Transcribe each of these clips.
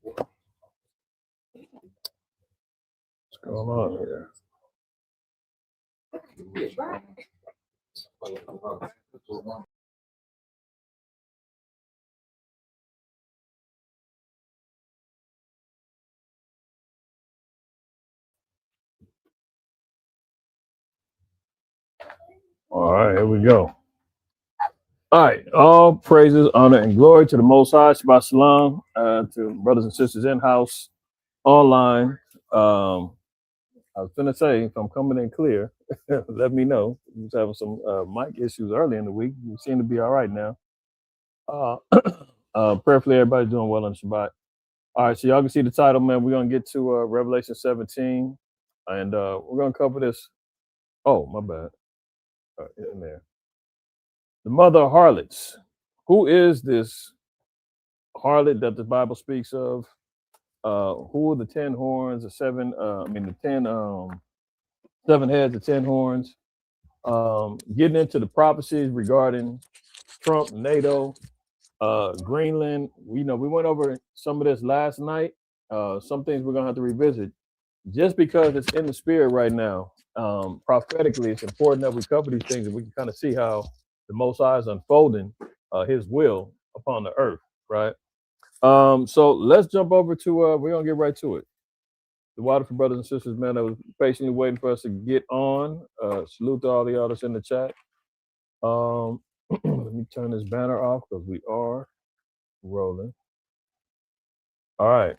What's going on here? All right, here we go. All right, all praises, honor, and glory to the Most High, Shabbat Shalom, to brothers and sisters in house, online. I was gonna say, if I'm coming in clear, let me know. We was having some mic issues early in the week. We seem to be all right now. Prayerfully, everybody's doing well on Shabbat. All right, so y'all can see the title, man. We're gonna get to Revelation 17, and we're gonna cover this. Oh, my bad. In there, the mother of harlots. Who is this harlot that the Bible speaks of? Who are the 10 horns, the seven? The 10 7 heads, the 10 horns. Getting into the prophecies regarding Trump, NATO, Greenland. We went over some of this last night. Some things we're gonna have to revisit, just because it's in the spirit right now. Prophetically, it's important that we cover these things and we can kind of see how the Most High is unfolding His will upon the earth, right? So let's jump over to. We're gonna get right to it. The water for brothers and sisters, man, that was patiently waiting for us to get on. Salute to all the others in the chat. Let me turn this banner off because we are rolling. All right.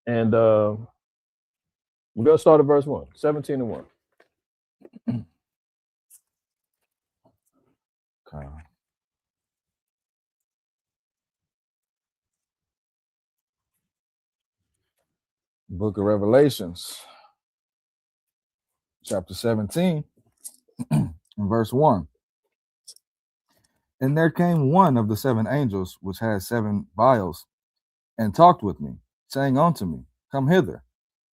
And we're going to start at verse 1, 17 and 1. Okay. Book of Revelations, chapter 17, verse 1. And there came one of the 7 angels which had 7 vials, and talked with me, saying unto me, Come hither,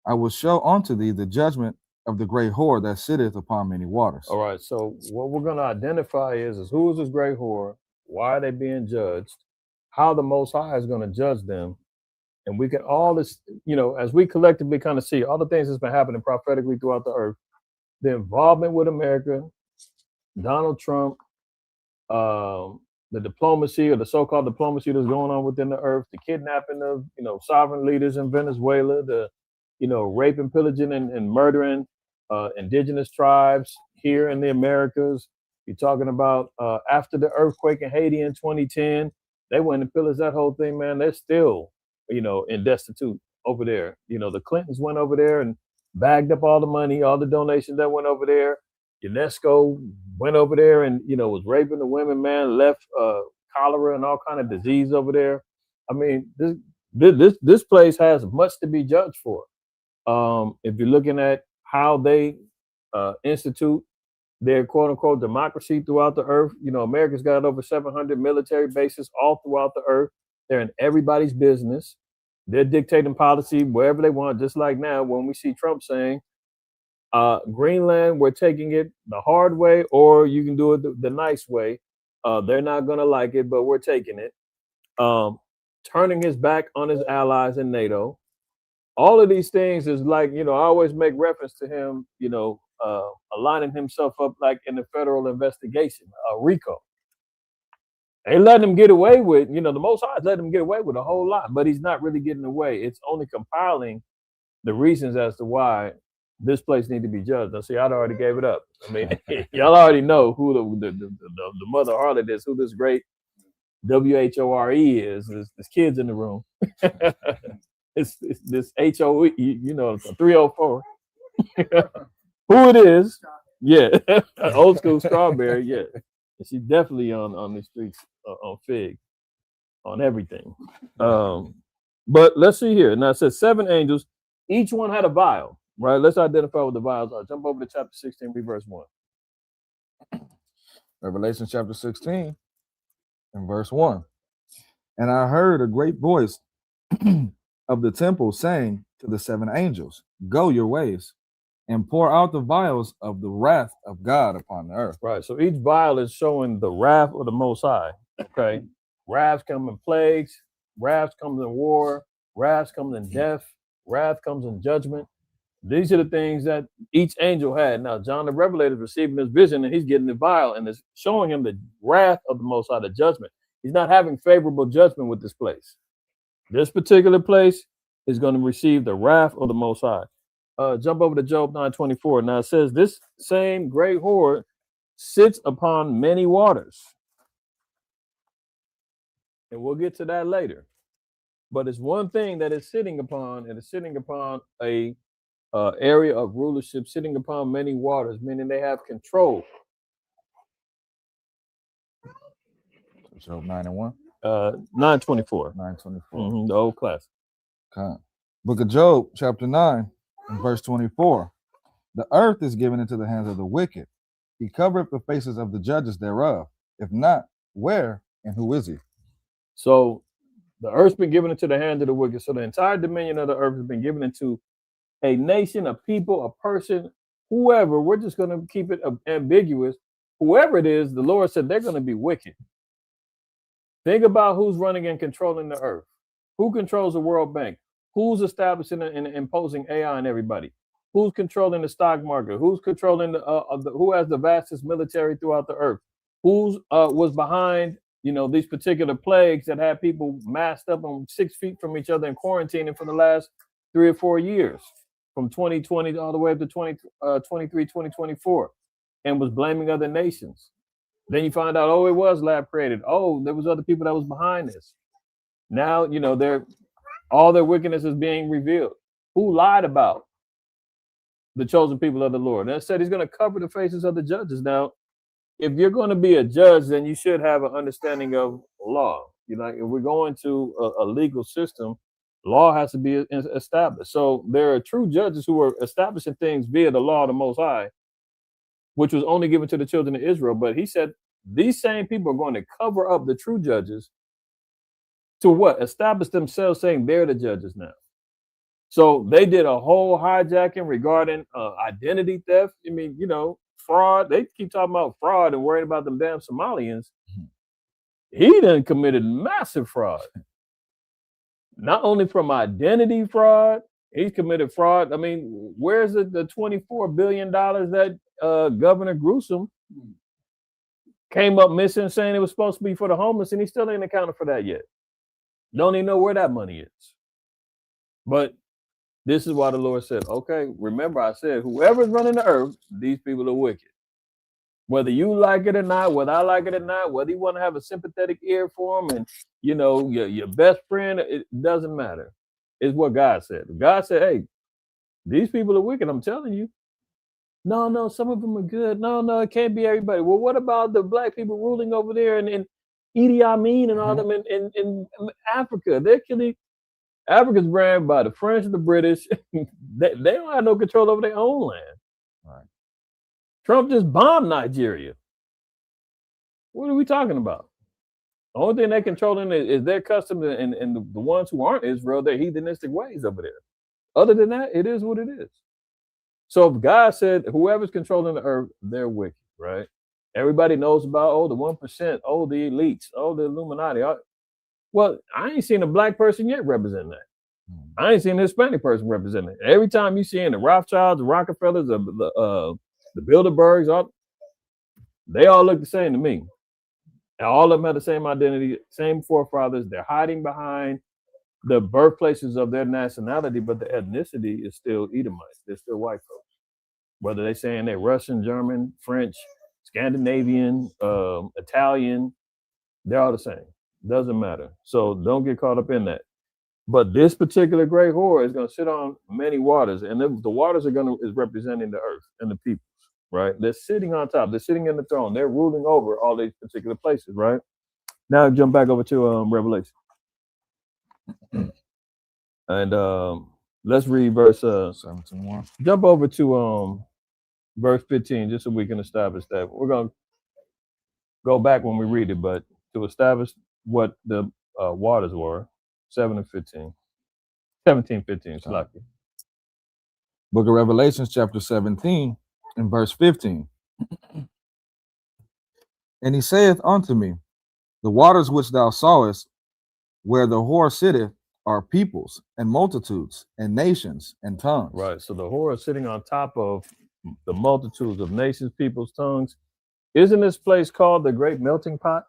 I will show unto thee the judgment of the great whore that sitteth upon many waters. All right, so what we're going to identify is who is this great whore, why are they being judged, how the Most High is going to judge them, and we can all this, as we collectively kind of see all the things that's been happening prophetically throughout the earth, the involvement with America, Donald Trump, the diplomacy or the so-called diplomacy that's going on within the earth, the kidnapping of sovereign leaders in Venezuela, the raping, pillaging, and murdering indigenous tribes here in the Americas. You're talking about after the earthquake in Haiti in 2010, they went and pillaged that whole thing, man. They're still in destitute over there. The Clintons went over there and bagged up all the money, all the donations that went over there. UNESCO went over there and was raping the women, man, left cholera and all kind of disease over there. I mean, this place has much to be judged for. If you're looking at how they institute their quote unquote democracy throughout the earth, America's got over 700 military bases all throughout the earth. They're in everybody's business. They're dictating policy wherever they want, just like now when we see Trump saying, Greenland, we're taking it the hard way, or you can do it the nice way. They're not going to like it, but we're taking it. Turning his back on his allies in NATO. All of these things is like, I always make reference to him, aligning himself up like in the federal investigation, RICO. They let him get away with, the Most High let him get away with a whole lot, but he's not really getting away. It's only compiling the reasons as to why this place need to be judged. Now, see, I'd already gave it up. I mean, y'all already know who the mother harlot is, who this great WHORE is. There's kids in the room. it's this HOE, 304. Who it is? Yeah, old school strawberry. Yeah, she's definitely on the streets on Fig, on everything. But let's see here. Now it says 7 angels, each one had a vial. Right, let's identify what the vials are. Jump over to chapter 16, read verse 1. Revelation chapter 16 and verse 1. And I heard a great voice of the temple saying to the 7 angels, Go your ways and pour out the vials of the wrath of God upon the earth. Right, so each vial is showing the wrath of the Most High. Okay, wraths come in plagues, wraths comes in war, Wrath comes in death. Wrath comes in judgment. These are the things that each angel had. Now, John the Revelator is receiving this vision, and he's getting the vial, and it's showing him the wrath of the Most High, the judgment. He's not having favorable judgment with this place. This particular place is going to receive the wrath of the Most High. Jump over to Job 9:24. Now it says, this same great horde sits upon many waters. And we'll get to that later. But it's one thing that it's sitting upon, and it's sitting upon a area of rulership, sitting upon many waters, meaning they have control. Job 9 and 1. 9:24. 9:24. The old class. Okay. Book of Job, chapter 9, and verse 24. The earth is given into the hands of the wicked. He covereth the faces of the judges thereof. If not, where and who is he? So the earth's been given into the hands of the wicked. So the entire dominion of the earth has been given into a nation, a people, a person, whoever. We're just going to keep it ambiguous. Whoever it is, the Lord said they're going to be wicked. Think about who's running and controlling the earth. Who controls the World Bank? Who's establishing and imposing AI on everybody? Who's controlling the stock market? Who's controlling who has the vastest military throughout the earth? Who's was behind, these particular plagues that had people masked up on 6 feet from each other and quarantining for the last 3 or 4 years, from 2020 all the way up to 2023, 2024, and was blaming other nations. Then you find out, it was lab created. There was other people that was behind this. Now, all their wickedness is being revealed. Who lied about the chosen people of the Lord? And it said he's going to cover the faces of the judges. Now, if you're going to be a judge, then you should have an understanding of law. If we're going to a legal system, law has to be established. So there are true judges who are establishing things via the law of the Most High, which was only given to the children of Israel. But he said these same people are going to cover up the true judges to what? Establish themselves saying they're the judges now. So they did a whole hijacking regarding identity theft. Fraud. They keep talking about fraud and worrying about them damn Somalians. He done committed massive fraud. Not only from identity fraud, he's committed fraud. Where's the $24 billion that Governor Gruesome came up missing, saying it was supposed to be for the homeless, and he still ain't accounted for that yet. Don't even know where that money is. But this is why the Lord said, okay, remember I said, whoever's running the earth, these people are wicked. Whether you like it or not, whether I like it or not, whether you want to have a sympathetic ear for them and, your best friend, it doesn't matter. It's what God said. God said, hey, these people are wicked, I'm telling you. No, some of them are good. No, it can't be everybody. Well, what about the black people ruling over there and Idi Amin and all them in Africa? They're killing. Africa's ran by the French and the British. they don't have no control over their own land. Right. Trump just bombed Nigeria. What are we talking about? The only thing they're controlling is their customs and the ones who aren't Israel, their heathenistic ways over there. Other than that, it is what it is. So if God said whoever's controlling the earth, they're wicked, right? Everybody knows about, the 1%, the elites, the Illuminati. Well, I ain't seen a black person yet represent that. I ain't seen a Hispanic person represent it. Every time you see in the Rothschilds, the Rockefellers, the Bilderbergs, they all look the same to me. And all of them have the same identity, same forefathers. They're hiding behind the birthplaces of their nationality, but the ethnicity is still Edomites. They're still white folks. Whether they're saying they're Russian, German, French, Scandinavian, Italian, they're all the same. Doesn't matter. So don't get caught up in that. But this particular great whore is going to sit on many waters, and the waters is representing the earth and the people, right? They're sitting on top. They're sitting in the throne. They're ruling over all these particular places, right? Now jump back over to Revelation, and let's read verse 17. Jump over to verse 15, just so we can establish that. We're going to go back when we read it, but to establish what the waters were. 17, 15, Slaki. Book of Revelations, chapter 17, and verse 15. And he saith unto me, the waters which thou sawest, where the whore sitteth, are peoples and multitudes and nations and tongues. Right. So the whore is sitting on top of the multitudes of nations, peoples, tongues. Isn't this place called the Great Melting Pot?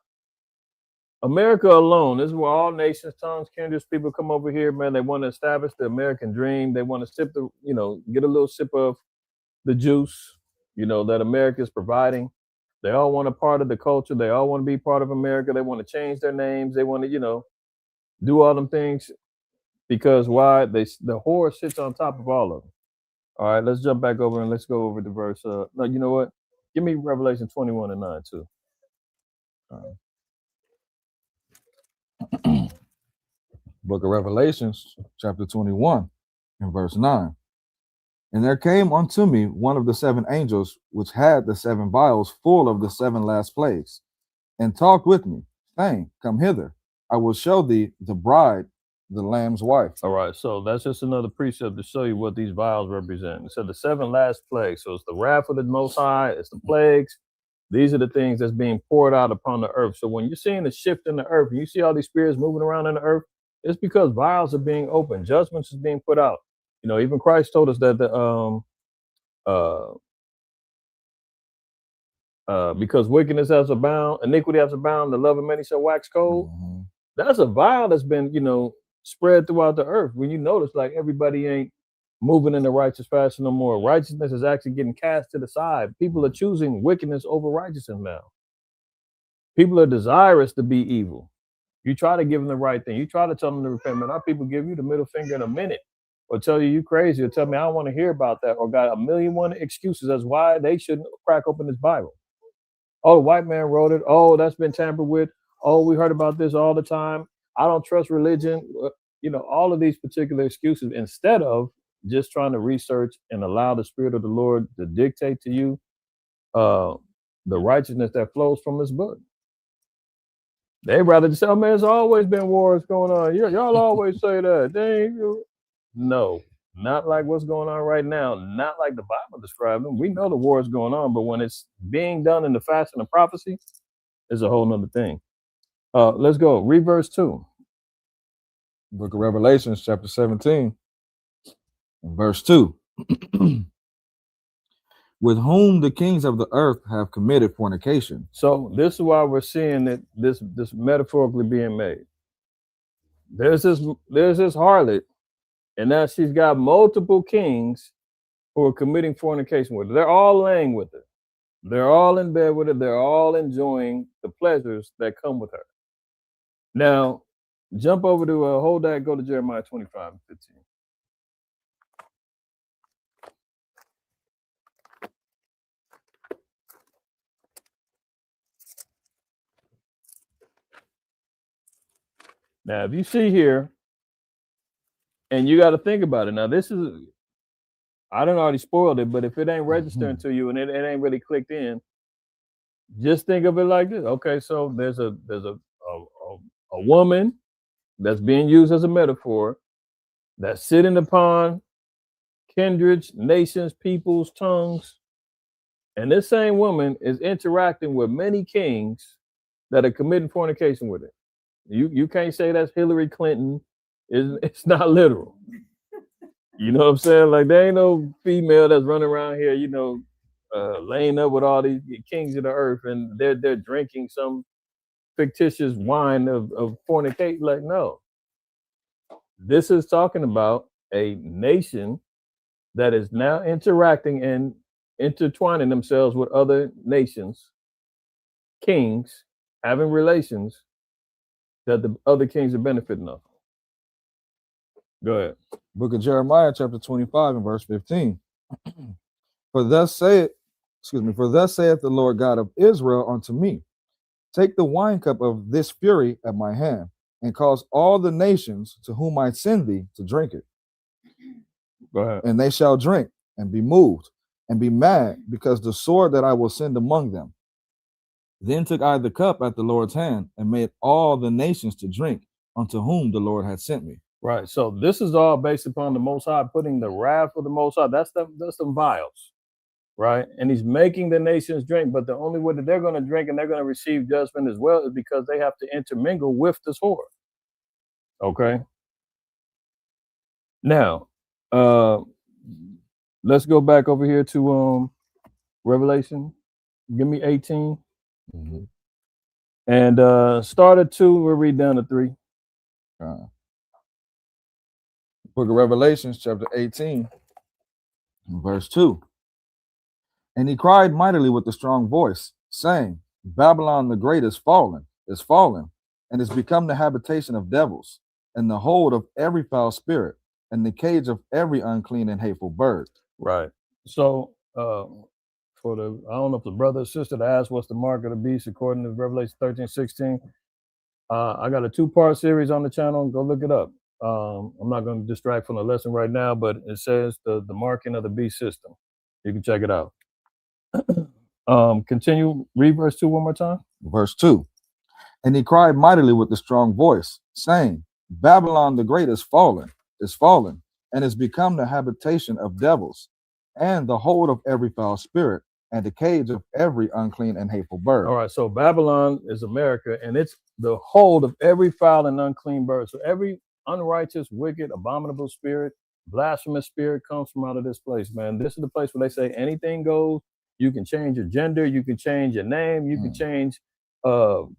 America alone, this is where all nations, tongues, kindreds, people come over here, man. They want to establish the American dream. They want to sip the, get a little sip of the juice, that America is providing. They all want a part of the culture. They all want to be part of America. They want to change their names. They want to, do all them things because why? The whore sits on top of all of them. All right, let's jump back over and let's go over the verse. No, you know what? Give me Revelation 21:9 too. Book of Revelations, chapter 21, and verse 9. And there came unto me one of the seven angels, which had the seven vials full of the seven last plagues, and talked with me, saying, Come hither, I will show thee the bride, the Lamb's wife. All right, so that's just another precept to show you what these vials represent. It said the seven last plagues. So it's the wrath of the Most High, it's the plagues. These are the things that's being poured out upon the earth. So when you're seeing the shift in the earth, and you see all these spirits moving around in the earth, it's because vials are being opened, judgments is being put out. Even Christ told us that because wickedness has abound, iniquity has abound, the love of many shall wax cold. Mm-hmm. That's a vial that's been, spread throughout the earth. When you notice, like, everybody ain't moving in the righteous fashion no more. Righteousness is actually getting cast to the side. People are choosing wickedness over righteousness now. People are desirous to be evil. You try to give them the right thing. You try to tell them to repent. Man, our people give you the middle finger in a minute, or tell you crazy, or tell me I don't want to hear about that, or got a million one excuses as why they shouldn't crack open this Bible. Oh, the white man wrote it. Oh, that's been tampered with. Oh, we heard about this all the time. I don't trust religion. All of these particular excuses, instead of just trying to research and allow the Spirit of the Lord to dictate to you the righteousness that flows from this book. They rather just say, oh, man, there's always been wars going on. Y'all always say that. No, not like what's going on right now. Not like the Bible described them. We know the war is going on, but when it's being done in the fashion of prophecy, it's a whole nother thing. Let's go. Read verse 2. Book of Revelations, chapter 17, and verse 2. With whom the kings of the earth have committed fornication. So this is why we're seeing that this metaphorically being made. There's this harlot, and now she's got multiple kings who are committing fornication with her. They're all laying with her. They're all in bed with her. They're all enjoying the pleasures that come with her. Now, jump over to hold that. Go to Jeremiah 25:15. Now, if you see here, and you got to think about it. Now, this is, I done already spoiled it, but if it ain't registering to you and it ain't really clicked in, just think of it like this. Okay, so there's a woman that's being used as a metaphor that's sitting upon kindreds, nations, peoples, tongues, and this same woman is interacting with many kings that are committing fornication with her. You can't say that's Hillary Clinton. It's not literal. You know what I'm saying? Like, there ain't no female that's running around here, laying up with all these kings of the earth, and they're drinking some fictitious wine of fornication. Like, no. This is talking about a nation that is now interacting and intertwining themselves with other nations, kings, having relations that the other kings are benefiting of. Go ahead. Book of Jeremiah, chapter 25, and verse 15. For thus saith the Lord God of Israel unto me, take the wine cup of this fury at my hand, and cause all the nations to whom I send thee to drink it. Go ahead. And they shall drink and be moved and be mad because the sword that I will send among them. Then took I the cup at the Lord's hand and made all the nations to drink unto whom the Lord had sent me. Right. So this is all based upon the Most High putting the wrath of the Most High. That's some vials, right? And he's making the nations drink, but the only way that they're going to drink and they're going to receive judgment as well is because they have to intermingle with this whore. Okay. Now, let's go back over here to Revelation. Give me 18. Mhm. And start at 2, we'll read down to 3. Book of Revelations, chapter 18, verse 2. And he cried mightily with a strong voice, saying, Babylon the great is fallen, and is become the habitation of devils, and the hold of every foul spirit, and the cage of every unclean and hateful bird. Right. So, for I don't know if the brother or sister that asked what's the mark of the beast according to Revelation 13:16. I got a 2-part series on the channel. Go look it up. I'm not going to distract from the lesson right now, but it says the marking of the beast system. You can check it out. Continue, read verse 2 one more time. Verse 2. And he cried mightily with a strong voice, saying, Babylon the great is fallen, and is become the habitation of devils, and the hold of every foul spirit, and the cage of every unclean and hateful bird. All right, so Babylon is America, and it's the hold of every foul and unclean bird. So every unrighteous, wicked, abominable spirit, blasphemous spirit comes from out of this place, man. This is the place where they say anything goes. You can change your gender, you can change your name, you can change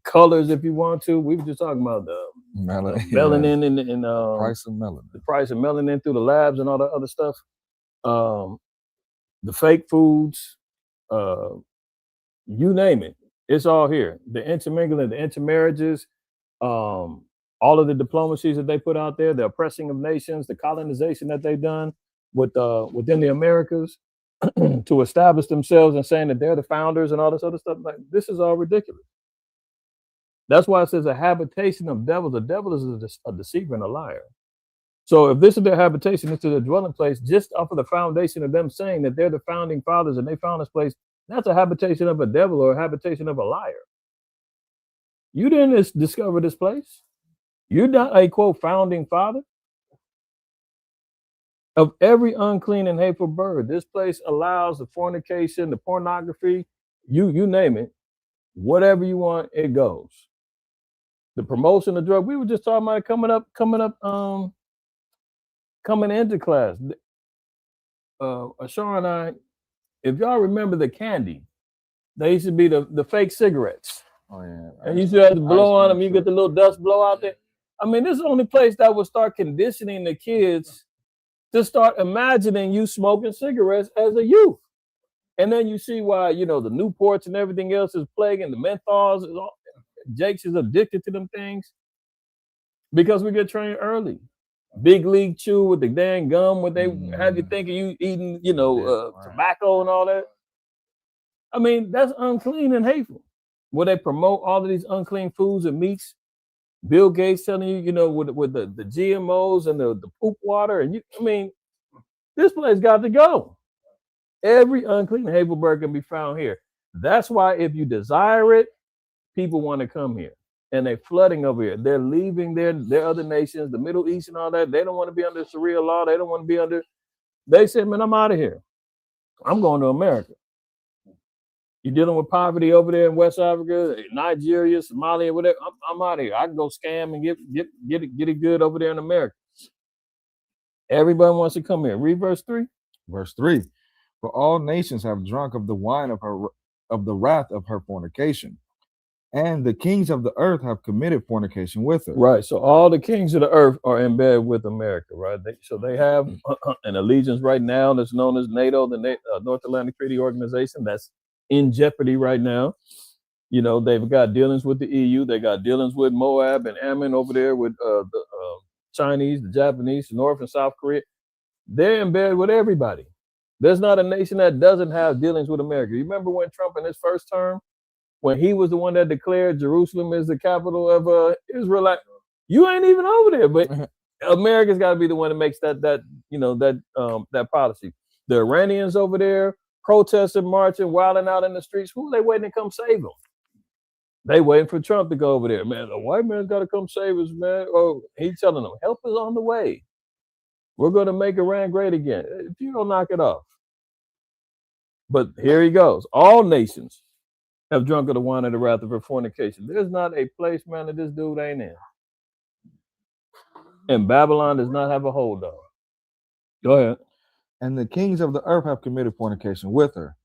colors if you want to. We were just talking about the melanin and price of melanin. The price of melanin through the labs and all that other stuff. The fake foods, you name it, it's all here. The intermingling, the intermarriages, all of the diplomacies that they put out there, the oppressing of nations, the colonization that they've done with within the Americas to establish themselves and saying that they're the founders and all this other stuff. Like, this is all ridiculous. That's why it says a habitation of devils. The devil is a deceiver and a liar. So if this is their habitation, this is their dwelling place, just off of the foundation of them saying that they're the founding fathers and they found this place, that's a habitation of a devil or a habitation of a liar. You didn't discover this place. You're not a, quote, founding father of every unclean and hateful bird. This place allows the fornication, the pornography, you name it, whatever you want, it goes. The promotion of drug. We were just talking about it coming into class. Ashar and I, if y'all remember the candy, they used to be the fake cigarettes. Oh yeah. And you used to have to blow on them, you get the little dust blow out there. I mean, this is the only place that would start conditioning the kids to start imagining you smoking cigarettes as a youth. And then you see why, the Newports and everything else is plaguing, the menthols, Jake's is addicted to them things because we get trained early. Big league chew with the dang gum, where they have you thinking you eating, tobacco and all that. I mean, that's unclean and hateful. Where they promote all of these unclean foods and meats. Bill Gates telling you, with the GMOs and the poop water, and this place got to go. Every unclean and hateful bird can be found here. That's why if you desire it, people want to come here. And they're flooding over here. They're leaving their other nations, the Middle East and all that. They don't want to be under Sharia law. They don't want to be under. They said, man, I'm out of here. I'm going to America. You're dealing with poverty over there in West Africa, Nigeria, Somalia, whatever. I'm out of here. I can go scam and get it good over there in America. Everybody wants to come here. Read verse 3. Verse 3. For all nations have drunk of the wine of the wrath of her fornication, and the kings of the earth have committed fornication with her. Right. So all the kings of the earth are in bed with America, right? So they have an allegiance right now that's known as Nato, the North Atlantic Treaty Organization, that's in jeopardy right now. They've got dealings with the EU. They got dealings with Moab and Ammon over there with the Chinese, the Japanese, North and South Korea. They're in bed with everybody. There's not a nation that doesn't have dealings with America. You remember when Trump in his first term, when he was the one that declared Jerusalem is the capital of Israel? Like, you ain't even over there, but America's got to be the one that makes that policy. The Iranians over there protesting, marching, wilding out in the streets. Who are they waiting to come save them? They waiting for Trump to go over there. Man, the white man's got to come save us, man. Oh, he's telling them, help is on the way. We're going to make Iran great again. If you don't knock it off. But here he goes. All nations have drunk of the wine of the wrath of her fornication. There's not a place, man, that this dude ain't in. And Babylon does not have a hold on. Go ahead. And the kings of the earth have committed fornication with her,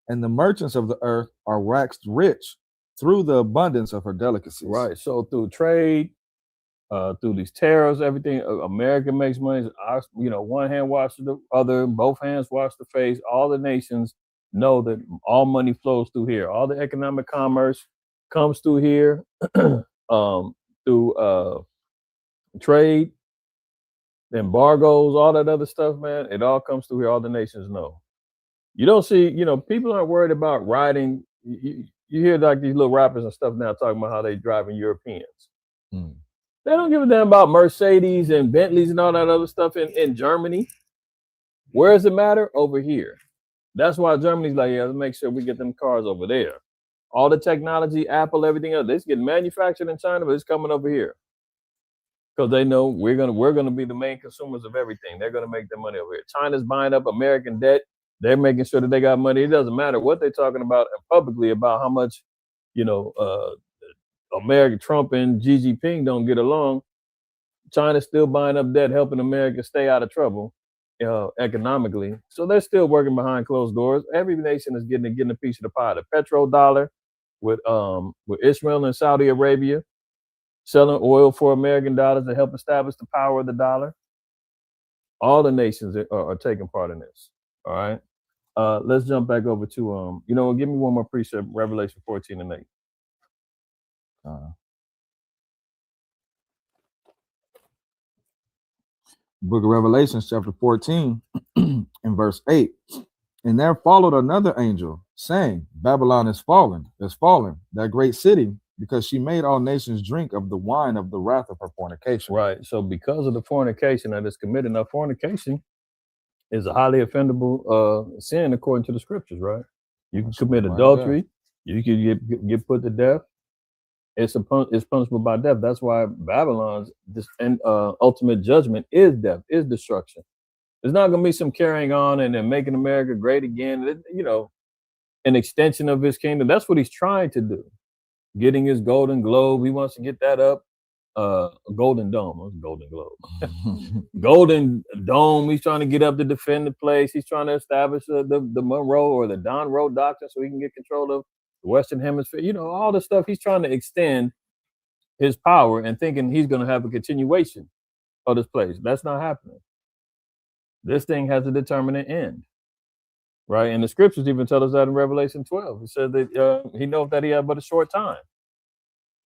and the merchants of the earth are waxed rich through the abundance of her delicacies. Right. So through trade, through these tariffs, everything, America makes money. One hand washes the other, both hands wash the face. All the nations know that all money flows through here. All the economic commerce comes through here, through trade, embargoes, all that other stuff, man. It all comes through here. All the nations know. You don't see, people aren't worried about riding. You hear like these little rappers and stuff now talking about how they driving Europeans. Hmm. They don't give a damn about Mercedes and Bentleys and all that other stuff in Germany. Where does it matter? Over here. That's why Germany's like, yeah, let's make sure we get them cars over there. All the technology, Apple, everything else, it's getting manufactured in China, but it's coming over here. Because they know we're gonna be the main consumers of everything. They're gonna make their money over here. China's buying up American debt. They're making sure that they got money. It doesn't matter what they're talking about publicly about how much, America, Trump and Xi Jinping don't get along. China's still buying up debt, helping America stay out of trouble economically. So they're still working behind closed doors. Every nation is getting a piece of the pie. The petrodollar with Israel and Saudi Arabia selling oil for American dollars to help establish the power of the dollar. All the nations are taking part in this. All right. Let's jump back over to give me one more precept, Revelation 14:8. Book of Revelation, chapter 14, and verse 8. And there followed another angel, saying, Babylon is fallen, that great city, because she made all nations drink of the wine of the wrath of her fornication. Right. So because of the fornication that is committed, now fornication is a highly offendable sin according to the scriptures, right? You can commit adultery, you can get put to death. It's punishable by death. That's why Babylon's ultimate judgment is death, is destruction. There's not going to be some carrying on and then making America great again. An extension of his kingdom. That's what he's trying to do. Getting his Golden Globe, he wants to get that up. Golden Dome, Golden Globe, Golden Dome. He's trying to get up to defend the place. He's trying to establish the Monroe or the Don Road Doctrine so he can get control of the Western Hemisphere. All the stuff he's trying to extend his power and thinking he's going to have a continuation of this place. That's not happening. This thing has a determinate end, right? And the scriptures even tell us that in Revelation 12. It says that he knows that he had but a short time.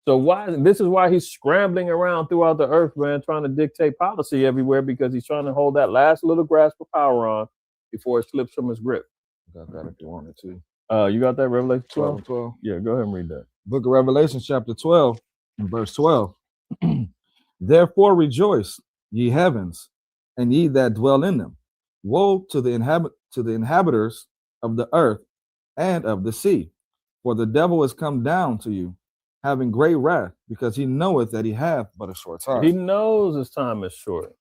So this is why he's scrambling around throughout the earth, man, trying to dictate policy everywhere, because he's trying to hold that last little grasp of power on before it slips from his grip. Got that if you wanted to. You got that, Revelation 12? 12. Yeah, go ahead and read that. Book of Revelation, chapter 12, and verse 12. Therefore rejoice, ye heavens, and ye that dwell in them. Woe to the inhabitants of the earth and of the sea, for the devil is come down to you, having great wrath, because he knoweth that he hath but a short time. He knows his time is short.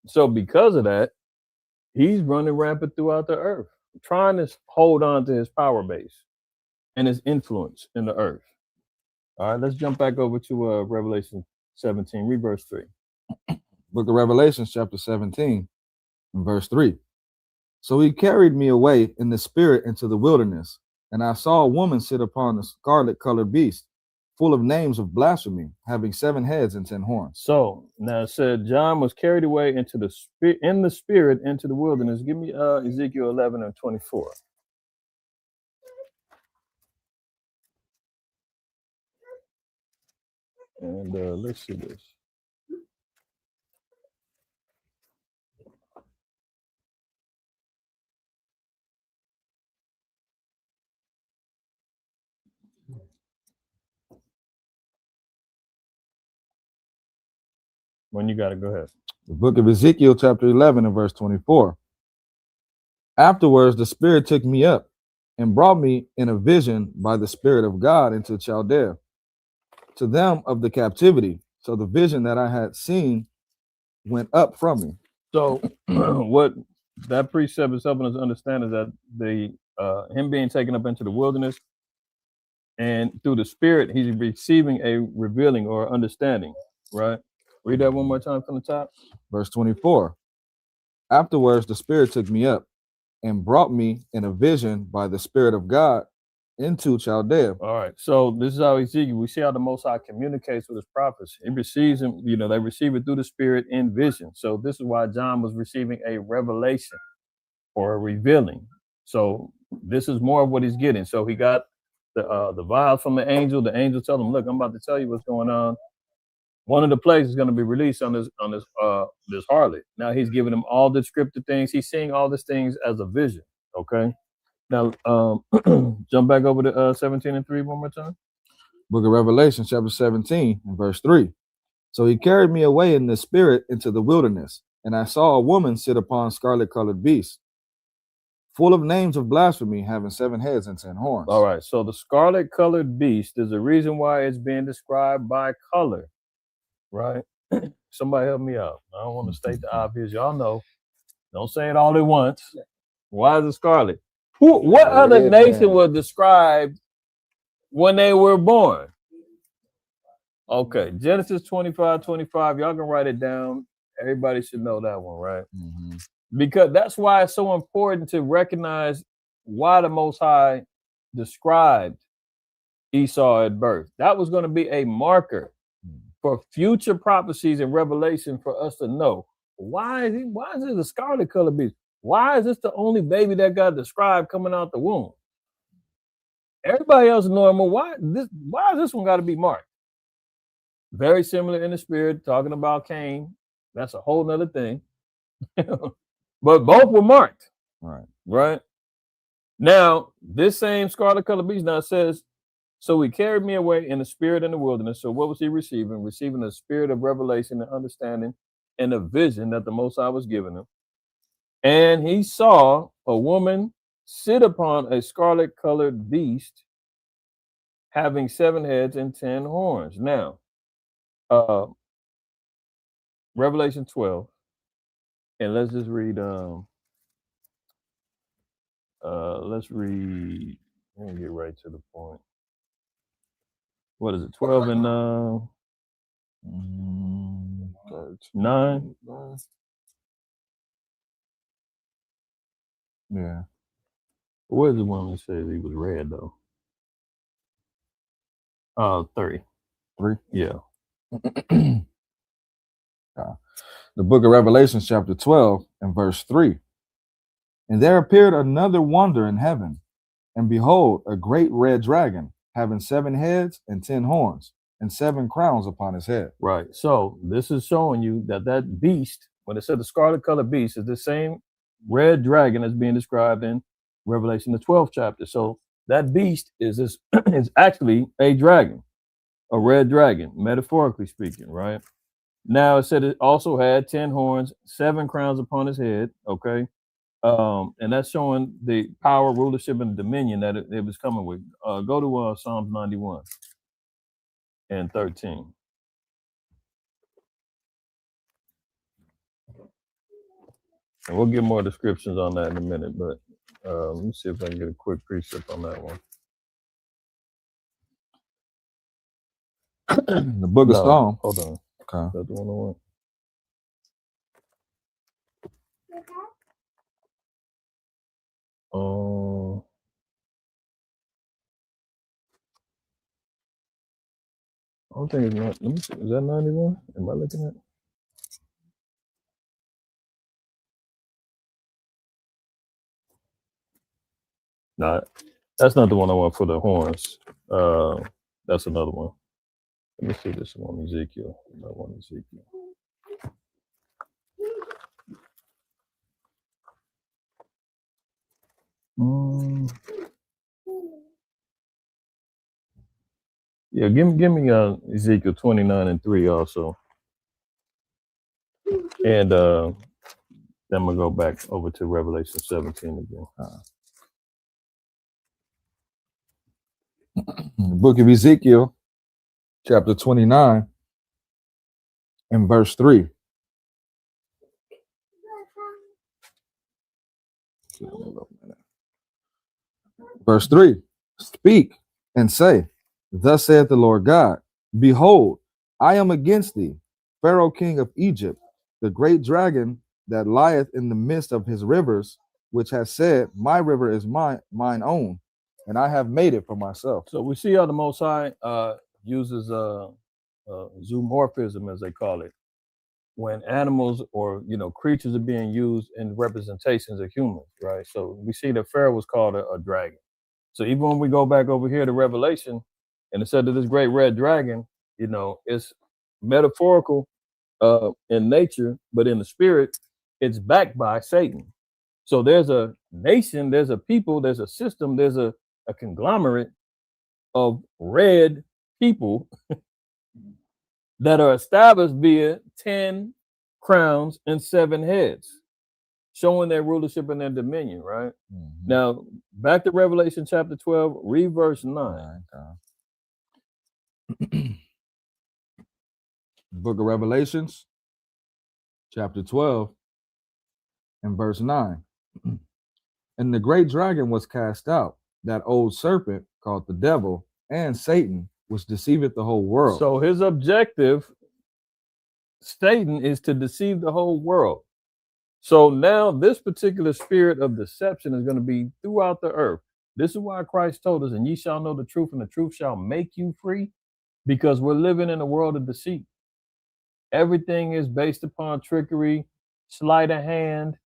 So because of that, he's running rampant throughout the earth, trying to hold on to his power base and his influence in the earth. All right, let's jump back over to Revelation 17, read verse 3. Book of Revelation, chapter 17, and verse 3. So he carried me away in the spirit into the wilderness, and I saw a woman sit upon a scarlet-colored beast, full of names of blasphemy, having 7 heads and 10 horns. So now it said John was carried away in the spirit into the wilderness. Give me Ezekiel 11 and 24. And let's see this. When you got it, go ahead. The book of Ezekiel, chapter 11, and verse 24. Afterwards, the Spirit took me up and brought me in a vision by the Spirit of God into Chaldea, to them of the captivity. So the vision that I had seen went up from me. So what that precept is helping us understand is that him being taken up into the wilderness, and through the Spirit, he's receiving a revealing or understanding, right? Read that one more time from the top. Verse 24. Afterwards, the Spirit took me up and brought me in a vision by the Spirit of God into Chaldea. All right. So this is how Ezekiel, we see how the Most High communicates with his prophets. He receives him, they receive it through the Spirit in vision. So this is why John was receiving a revelation or a revealing. So this is more of what he's getting. So he got the vial from the angel. The angel told him, look, I'm about to tell you what's going on. One of the plagues is going to be released on this harlot. Now he's giving him all the descriptive things. He's seeing all these things as a vision. Okay. Now jump back over to 17 and 3 one more time. Book of Revelation, chapter 17, and verse 3. So he carried me away in the spirit into the wilderness, and I saw a woman sit upon scarlet-colored beasts, full of names of blasphemy, having 7 heads and 10 horns. All right. So the scarlet-colored beast, there's a reason why it's being described by color. Right? Somebody help me out. I don't want to state the obvious. Y'all know. Don't say it all at once. Why is it scarlet? What other nation was described when they were born? Okay. Genesis 25:25. Y'all can write it down. Everybody should know that one, right? Mm-hmm. Because that's why it's so important to recognize why the Most High described Esau at birth. That was going to be a marker for future prophecies and revelation for us to know why is it a scarlet colored beast? Why is this the only baby that got described coming out the womb? Everybody else is normal. Why is this one got to be marked? Very similar in the spirit, talking about Cain. That's a whole nother thing. But both were marked. Right. Now, this same scarlet colored beast now says, so he carried me away in the spirit in the wilderness. So what was he receiving? Receiving the spirit of revelation and understanding and a vision that the Most High was giving him. And he saw a woman sit upon a scarlet colored beast having 7 heads and 10 horns. Now, Revelation 12. And let's just read, let me get right to the point. What is it? 12 and 9. Yeah. Where's the one that says he was red though? 3. Yeah. The book of Revelation, chapter 12, and verse 3. And there appeared another wonder in heaven, and behold, a great red dragon, having 7 heads and 10 horns, and 7 crowns upon his head. Right. So this is showing you that beast, when it said the scarlet colored beast, is the same red dragon as being described in Revelation, the 12th chapter. So that beast is actually a dragon, a red dragon, metaphorically speaking, right? Now it said it also had 10 horns, 7 crowns upon his head. Okay. And that's showing the power, rulership, and dominion that it was coming with. Go to Psalms 91 and 13. And we'll get more descriptions on that in a minute, but let me see if I can get a quick precept on that one. The book of Psalms. Hold on. Okay. That's the one I want. I don't think it's not. Let me see. Is that 91? Am I looking at? No, that's not the one I want for the horns. That's another one. Let me see this one, Ezekiel. That one, Ezekiel. Yeah, give me Ezekiel 29 and 3 also. And then I'm gonna go back over to Revelation 17 again. The book of Ezekiel, chapter 29, and verse 3. Verse 3. Speak and say, thus saith the Lord God, behold, I am against thee, Pharaoh king of Egypt, the great dragon that lieth in the midst of his rivers, which has said, my river is mine own, and I have made it for myself. So we see how the Most High uses zoomorphism, as they call it, when animals or creatures are being used in representations of humans, right? So we see that Pharaoh was called a dragon. So even when we go back over here to Revelation, and it said that this great red dragon, it's metaphorical in nature, but in the spirit, it's backed by Satan. So there's a nation, there's a people, there's a system, there's a conglomerate of red people that are established via 10 crowns and 7 heads, showing their rulership and their dominion, right? Mhm. Now, back to Revelation chapter 12, read verse 9. Book of Revelations, chapter 12, and verse 9. And the great dragon was cast out, that old serpent called the devil and Satan, which deceiveth the whole world. So his objective, Satan, is to deceive the whole world. So now this particular spirit of deception is going to be throughout the earth. This is why Christ told us, and ye shall know the truth, and the truth shall make you free, because we're living in a world of deceit. Everything is based upon trickery, sleight of hand,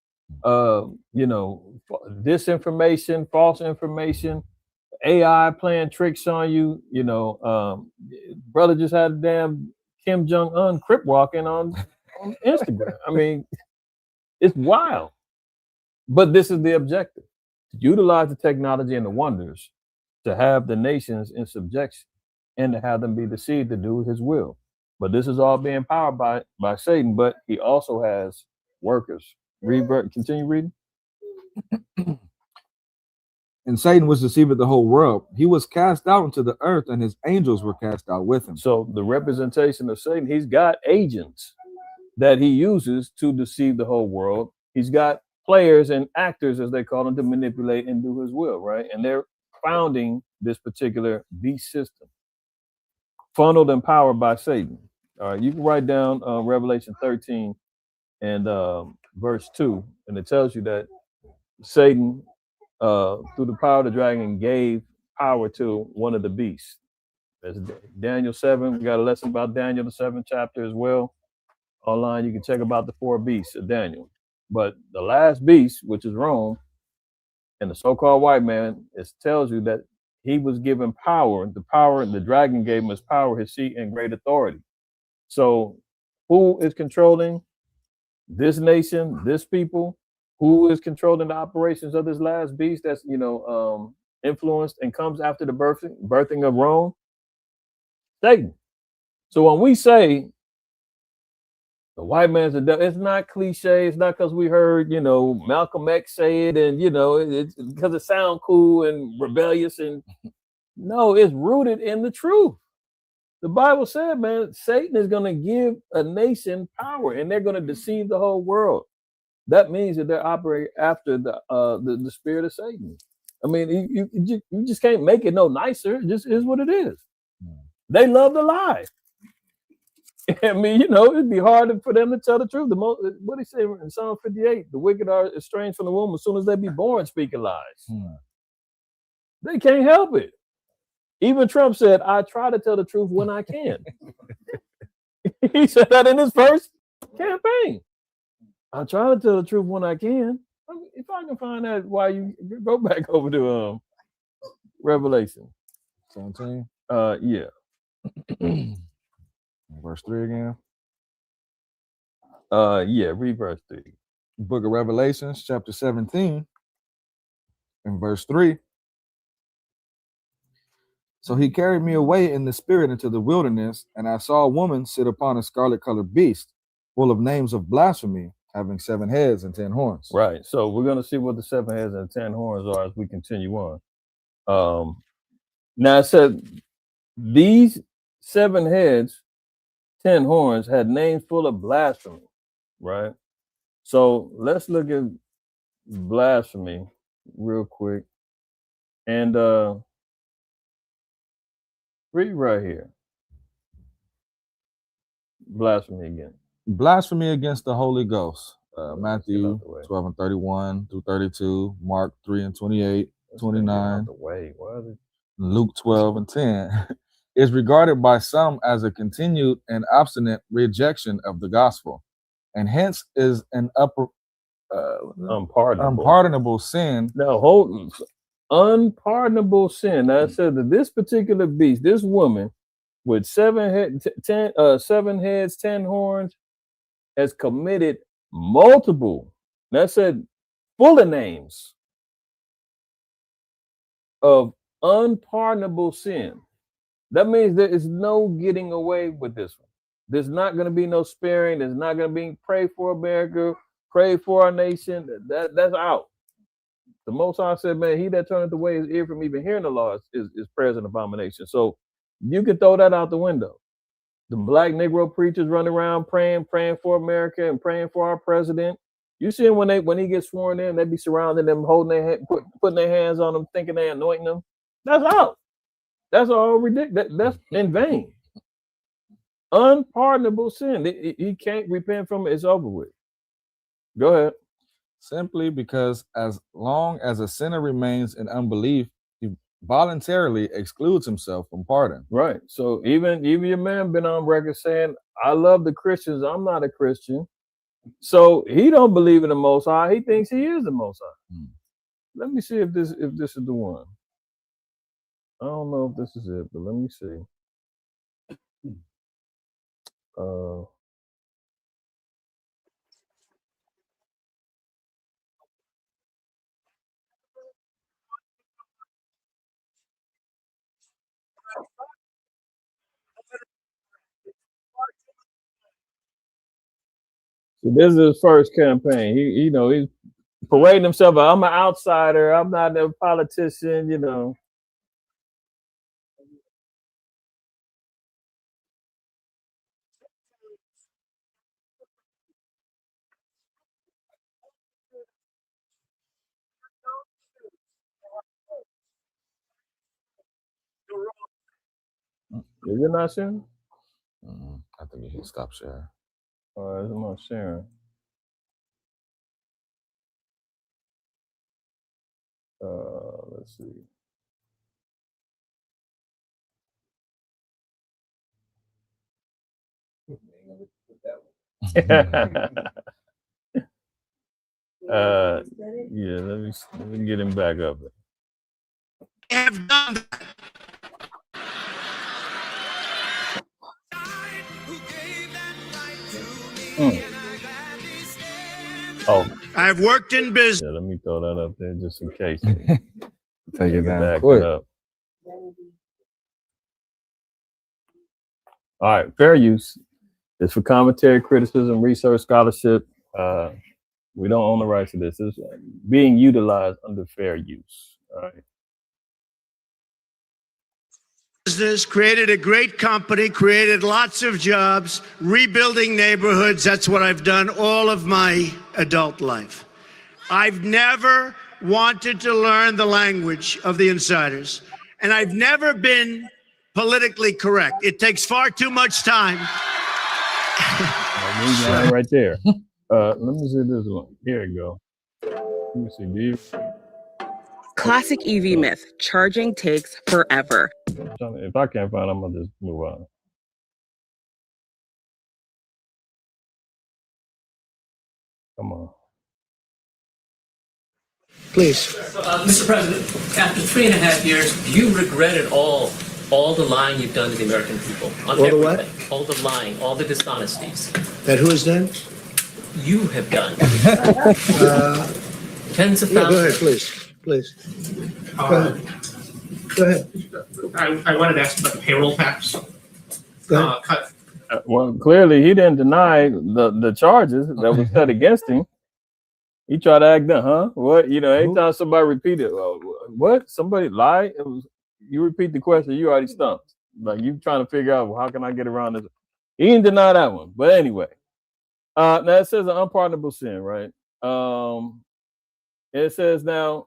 disinformation, false information, AI playing tricks on you. Brother just had a damn Kim Jong-un crip walking on Instagram. I mean, it's wild. But this is the objective: to utilize the technology and the wonders to have the nations in subjection and to have them be deceived to do his will. But this is all being powered by Satan, but he also has workers. Continue reading. And Satan was deceived the whole world. He was cast out into the earth, and his angels were cast out with him. So the representation of Satan, he's got agents that he uses to deceive the whole world. He's got players and actors, as they call them, to manipulate and do his will, right? And they're founding this particular beast system, funneled and powered by Satan. All right, you can write down Revelation 13 and verse 2, and it tells you that Satan, through the power of the dragon, gave power to one of the beasts. That's Daniel 7. We got a lesson about Daniel, the 7th chapter as well. Online, you can check about the 4 beasts of Daniel. But the last beast, which is Rome, and the so-called white man, it tells you that he was given power. The dragon gave him his power, his seat, and great authority. So who is controlling this nation, this people? Who is controlling the operations of this last beast that's influenced and comes after the birthing of Rome? Satan. So when we say the white man's the devil, it's not cliche. It's not because we heard Malcolm X say it, and it's because it sounds cool and rebellious, and no, it's rooted in the truth. The Bible said, man, Satan is going to give a nation power, and they're going to deceive the whole world. That means that they're operating after the spirit of Satan. I mean, you just can't make it no nicer. It just is what it is. They love to lie. I mean, it'd be hard for them to tell the truth. What do you say in Psalm 58? The wicked are estranged from the womb as soon as they be born, speaking lies. They can't help it. Even Trump said, I try to tell the truth when I can. He said that in his first campaign. I try to tell the truth when I can. I mean, if I can find that, why you go back over to Revelation 17. Yeah. Verse 3 again. Yeah, read verse 3. Book of Revelations, chapter 17, and verse 3. So he carried me away in the spirit into the wilderness, and I saw a woman sit upon a scarlet-colored beast, full of names of blasphemy, having 7 heads and 10 horns. Right. So we're going to see what the 7 heads and 10 horns are as we continue on. Now it said these 7 heads, 10 horns had names full of blasphemy, right? So let's look at blasphemy real quick. And read right here. Blasphemy again. Blasphemy against the Holy Ghost, Matthew 12 and 31 through 32, Mark 3 and 28, 29, Luke 12 and 10, is regarded by some as a continued and obstinate rejection of the gospel, and hence is an unpardonable sin. No, unpardonable sin. Now it said that this particular beast, this woman with 7 heads, 10 horns, has committed multiple. That said, full of names of unpardonable sin. That means there is no getting away with this one. There's not going to be no sparing. There's not going to be pray for America, pray for our nation. That's out. The Most High said, man, he that turneth away his ear from even hearing the law is prayers and abomination. So you can throw that out the window. The black Negro preachers run around praying for America and praying for our president. You see him when he gets sworn in, they be surrounding them, holding their hand, putting their hands on them, thinking they're anointing them. That's out. That's all ridiculous. That's in vain. Unpardonable sin. He can't repent from it. It's over with. Go ahead. Simply because as long as a sinner remains in unbelief, he voluntarily excludes himself from pardon. Right. So even your man been on record saying, I love the Christians. I'm not a Christian. So he don't believe in the Most High. He thinks he is the Most High. Let me see if this is the one. I don't know if this is it, but let me see. So this is his first campaign. He's parading himself. I'm an outsider. I'm not a politician. Is it not sharing? I think you should stop sharing. All right, I'm not sharing. Let's see. Yeah, let me get him back up. Have done that. Oh, I've worked in business. Yeah, let me throw that up there just in case. Take it down Back quick. it up. All right, fair use. It's for commentary, criticism, research, scholarship. We don't own the rights to this. It's being utilized under fair use. All right. Business, created a great company, created lots of jobs, rebuilding neighborhoods. That's what I've done all of my adult life. I've never wanted to learn the language of the insiders, and I've never been politically correct. It takes far too much time. Right there. Let me see this one. Here you go. Let me see. Do you? Classic EV myth. Charging takes forever. If I can't find it, I'm gonna just move on. Come on. Please. Mr. President, after 3.5 years, do you regret it all the lying you've done to the American people? On All the what? everything. All the lying, all the dishonesties. That who has done? You have done. Tens of thousands. Go ahead, please. Please. Go ahead. I wanted to ask about the payroll tax. Cut. Well, clearly he didn't deny the charges that was set against him. He tried to act dumb, What? Anytime somebody repeated, what? Somebody lied? You repeat the question, you already stumped. Like you trying to figure out, well, how can I get around this? He didn't deny that one. But anyway, now it says an unpardonable sin, right? It says now,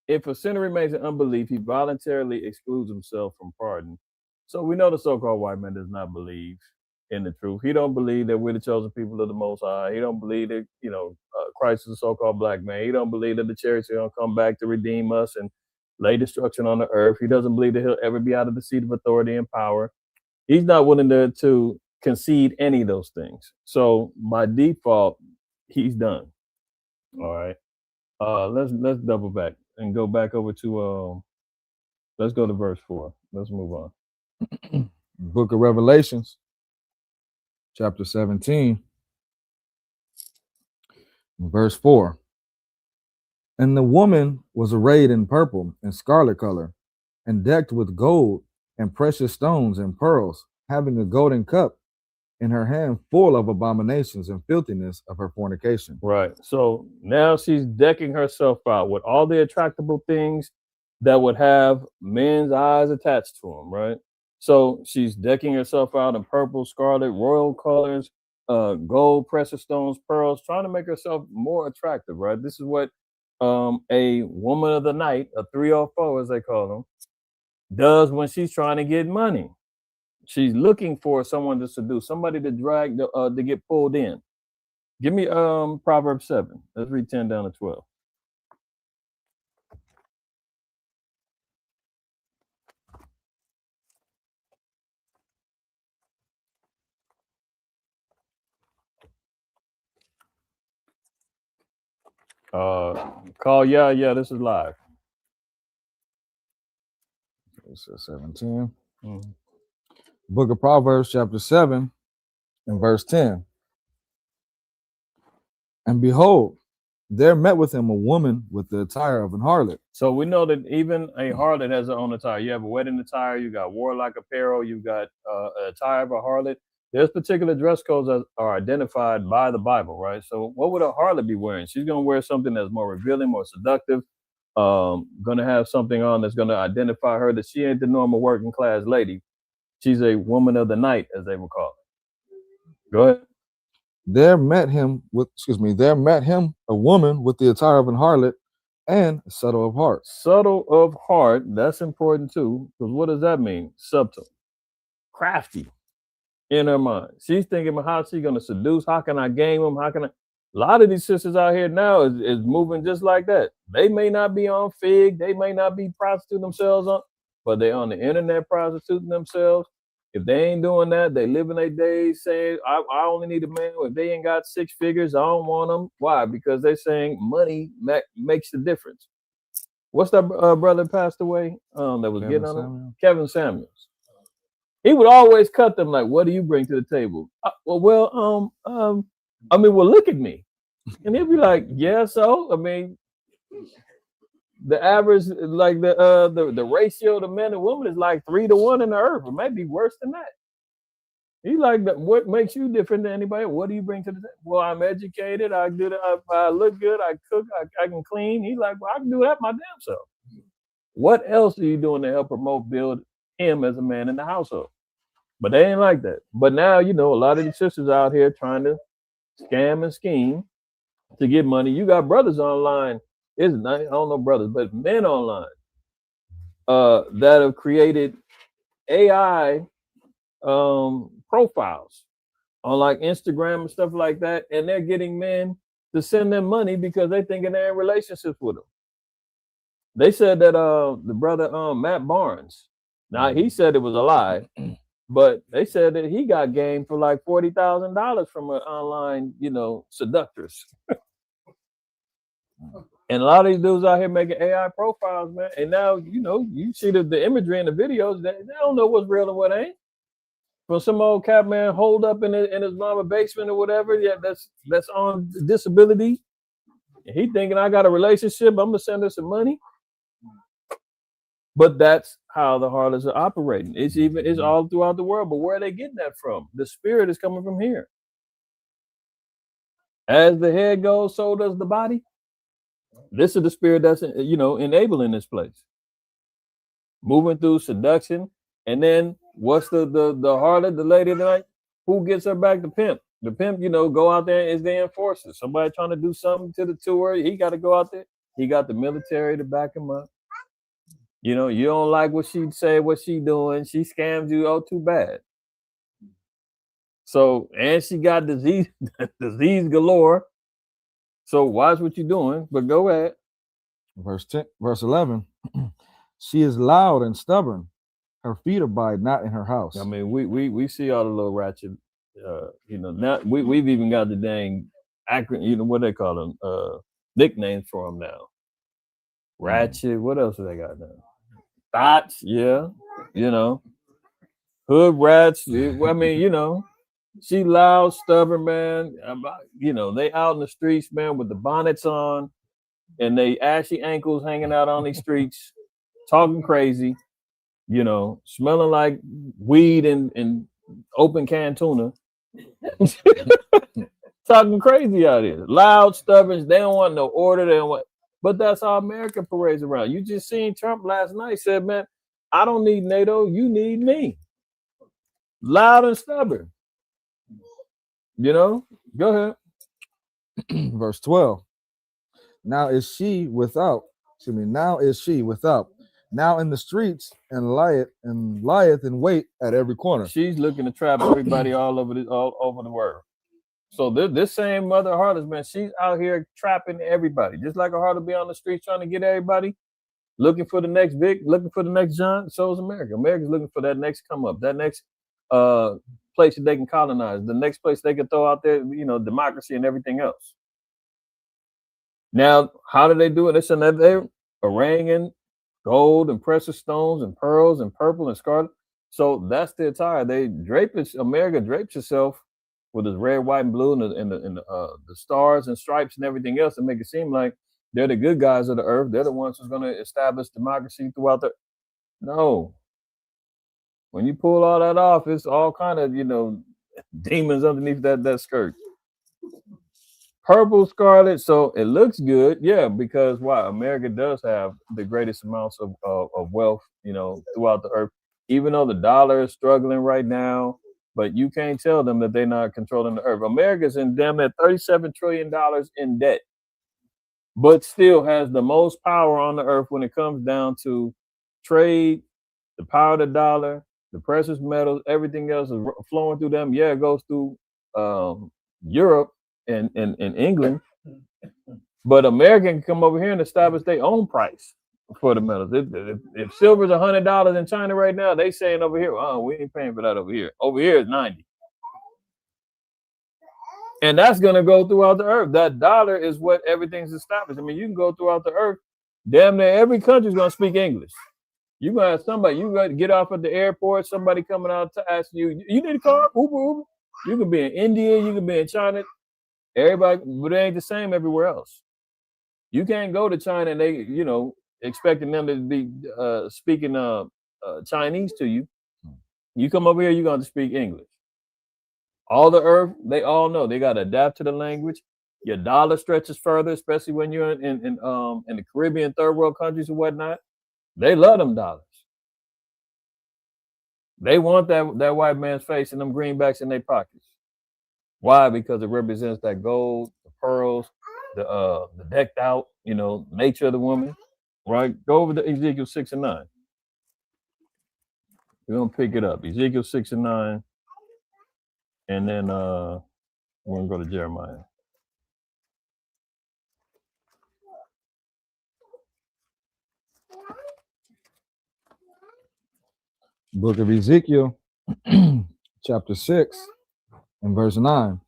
if a sinner remains in unbelief, he voluntarily excludes himself from pardon. So we know the so-called white man does not believe in the truth. He don't believe that we're the chosen people of the Most High. He don't believe that, Christ is a so-called black man. He don't believe that the chariots are going to come back to redeem us and lay destruction on the earth. He doesn't believe that he'll ever be out of the seat of authority and power. He's not willing to concede any of those things. So by default, he's done. All right. Let's double back and go back over to let's go to verse 4. Let's move on. Book of Revelations, chapter 17, verse 4. And the woman was arrayed in purple and scarlet color, and decked with gold and precious stones and pearls, having a golden cup in her hand full of abominations and filthiness of her fornication. Right. So now she's decking herself out with all the attractable things that would have men's eyes attached to them, right? So she's decking herself out in purple, scarlet, royal colors, gold, precious stones, pearls, trying to make herself more attractive, right? This is what a woman of the night, a 304 as they call them, does when she's trying to get money. She's looking for someone to seduce, somebody to drag, to get pulled in. Give me Proverbs 7. Let's read 10 down to 12. Call yeah, this is live. This is 17. Mhm. Book of Proverbs, chapter 7, and verse 10. And behold, there met with him a woman with the attire of an harlot. So we know that even a harlot has her own attire. You have a wedding attire, you got warlike apparel, you got an attire of a harlot. There's particular dress codes that are identified by the Bible, right? So what would a harlot be wearing? She's going to wear something that's more revealing, more seductive, going to have something on that's going to identify her that she ain't the normal working class lady. She's a woman of the night, as they would call it. Go ahead. There met him a woman with the attire of an harlot and subtle of heart. Subtle of heart, that's important too, because what does that mean? Subtle, crafty in her mind. She's thinking about how she's going to seduce. How can I game them? How can I? A lot of these sisters out here now is moving just like that. They may not be on Fig. They may not be prostituting themselves on, but they're on the internet prostituting themselves. If they ain't doing that, they living their days saying, I only need a man. If they ain't got 6 figures, I don't want them. Why? Because they're saying money makes the difference. What's that brother passed away that was getting on it? Kevin Samuels. He would always cut them like, what do you bring to the table? Well, look at me. And he'd be like, yeah, so, the average, like the ratio to men and women is like 3 to 1 in the earth. It might be worse than that. He's like, what makes you different than anybody? What do you bring to the table? Well, I'm educated. I do that. I look good. I cook. I can clean. He's like, well, I can do that my damn self. What else are you doing to help promote, build him as a man in the household? But they ain't like that. But now, a lot of these sisters out here trying to scam and scheme to get money. You got brothers online. I don't know brothers, but men online that have created AI profiles on like Instagram and stuff like that, and they're getting men to send them money because they thinking they're in relationships with them. They said that the brother Matt Barnes, now he said it was a lie, but they said that he got game for like $40,000 from an online, seductors. And a lot of these dudes out here making AI profiles, man. And now, you see the imagery in the videos, they don't know what's real and what ain't. From some old cat man holed up in his mama basement or whatever, yeah, that's on disability. And he thinking I got a relationship, I'm gonna send her some money. But that's how the harlots are operating. It's all throughout the world. But where are they getting that from? The spirit is coming from here. As the head goes, so does the body. This is the spirit that's enabling this place, moving through seduction. And then what's the harlot, the lady tonight? Who gets her back? The pimp. The pimp, go out there is the enforcer. Somebody trying to do something to the tour, he got to go out there. He got the military to back him up. You don't like what she say, what she doing. She scams you. Oh, too bad. So, and she got disease, disease galore. So watch what you're doing, but go ahead. Verse 11. She is loud and stubborn. Her feet abide not in her house. I mean, we see all the little ratchet, now we've even got the dang acronym, what they call them, nicknames for them now. Ratchet, what else do they got now? Thoughts, yeah, hood rats. I mean, she loud, stubborn, man. They out in the streets, man, with the bonnets on and they ashy ankles hanging out on these streets, talking crazy, smelling like weed and open can tuna. Talking crazy out here. Loud, stubborn. They don't want no order. They don't want. But that's how America parades around. You just seen Trump last night said, man, I don't need NATO. You need me. Loud and stubborn. Go ahead. Verse 12. Now is she without. Now is she without. Now in the streets and lieth in wait at every corner. She's looking to trap everybody all over the world. So this same mother harlot, man, she's out here trapping everybody. Just like a harlot be on the streets trying to get everybody, looking for the next Vic, looking for the next John. So is America. America's looking for that next come up, that next place that they can colonize, the next place they can throw out there, democracy and everything else. Now, how do they do it? They said that they're arraying in gold and precious stones and pearls and purple and scarlet. So that's the attire. America drapes herself with this red, white, and blue and the stars and stripes and everything else to make it seem like they're the good guys of the earth. They're the ones who's going to establish democracy throughout the. No. When you pull all that off, it's all kind of, demons underneath that skirt. Purple, scarlet, so it looks good, yeah, because why? America does have the greatest amounts of wealth, throughout the earth. Even though the dollar is struggling right now, but you can't tell them that they're not controlling the earth. America's in damn near $37 trillion in debt, but still has the most power on the earth when it comes down to trade, the power of the dollar, the precious metals, everything else is flowing through them. Yeah, it goes through Europe and England, but America can come over here and establish their own price for the metals. If silver's $100 in China right now, they saying over here, oh, we ain't paying for that over here. Over here is 90. And that's gonna go throughout the earth. That dollar is what everything's established. I mean, you can go throughout the earth, damn near every country's gonna speak English. You gonna have somebody, you gotta get off at the airport, somebody coming out to ask you, you need a car? Uber. You can be in India, you can be in China. Everybody, but it ain't the same everywhere else. You can't go to China and they, expecting them to be speaking Chinese to you. You come over here, you're going to speak English. All the earth, they all know they got to adapt to the language. Your dollar stretches further, especially when you're in the Caribbean, third world countries and whatnot. They love them dollars. They want that white man's face and them greenbacks in their pockets. Why? Because it represents that gold, the pearls, the decked out, nature of the woman. Right? Go over to Ezekiel 6 and 9. We're gonna pick it up. Ezekiel 6 and 9. And then we're gonna go to Jeremiah. Book of Ezekiel, chapter 6 and verse 9.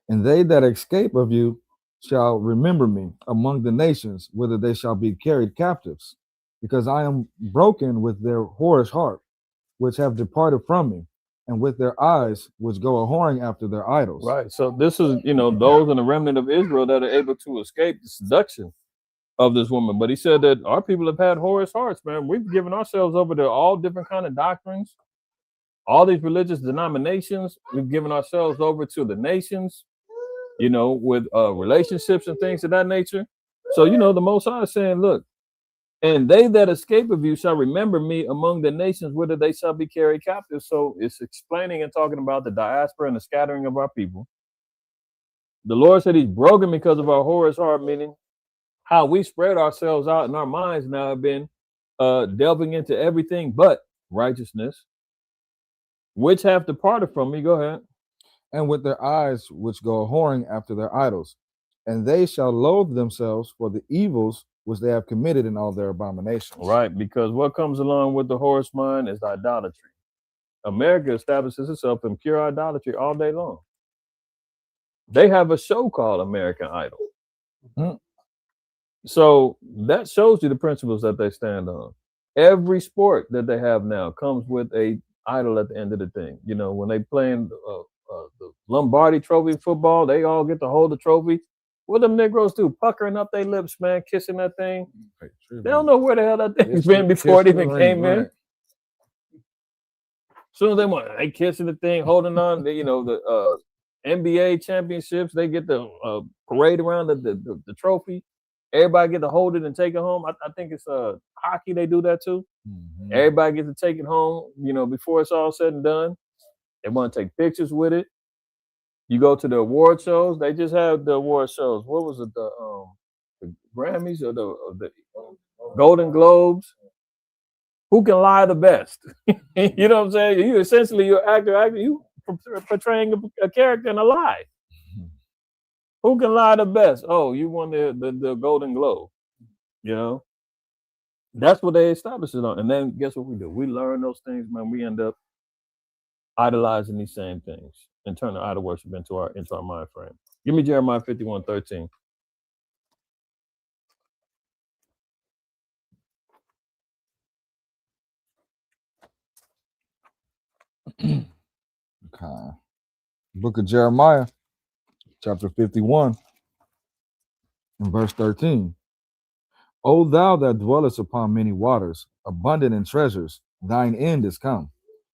And they that escape of you shall remember me among the nations, whither they shall be carried captives, because I am broken with their whorish heart, which have departed from me, and with their eyes which go a-whoring after their idols. Right. So this is, those in the remnant of Israel that are able to escape the seduction of this woman. But he said that our people have had whorish hearts, man. We've given ourselves over to all different kind of doctrines, all these religious denominations. We've given ourselves over to the nations, with relationships and things of that nature. So, the Most High is saying, look, and they that escape of you shall remember me among the nations, whither they shall be carried captive. So it's explaining and talking about the diaspora and the scattering of our people. The Lord said he's broken because of our whorish heart, meaning how we spread ourselves out in our minds now have been delving into everything but righteousness. which have departed from me. Go ahead. and with their eyes which go whoring after their idols, and they shall loathe themselves for the evils which they have committed in all their abominations. Right, because what comes along with the horse mind is idolatry. America establishes itself in pure idolatry all day long. They have a show called American Idol. Mhm. So that shows you the principles that they stand on. Every sport that they have now comes with a idol at the end of the thing. You know, when they playing the Lombardi Trophy football, they all get to hold the trophy. What them Negroes do? Puckering up their lips, man, kissing that thing. They don't know where the hell that thing's been before it even came in. As soon as they kissing the thing, holding on. You know, the NBA championships, they get the parade around the trophy. Everybody get to hold it and take it home. I think it's hockey. They do that too. Mhm. Everybody gets to take it home. You know, before it's all said and done, they want to take pictures with it. You go to the award shows. They just have the award shows. What was it? The Grammys or the Golden Globes? Who can lie the best? You know what I'm saying? You essentially, you're actor. You portraying a character in a lie. Who can lie the best? Oh, you won the Golden Globe. You know, that's what they established it on. And then guess what we do? We learn those things, man. We end up idolizing these same things and turn the idol worship into our mind frame. Give me Jeremiah 51:13. Okay. Book of Jeremiah, chapter 51, and verse 13. O thou that dwellest upon many waters, abundant in treasures, thine end is come,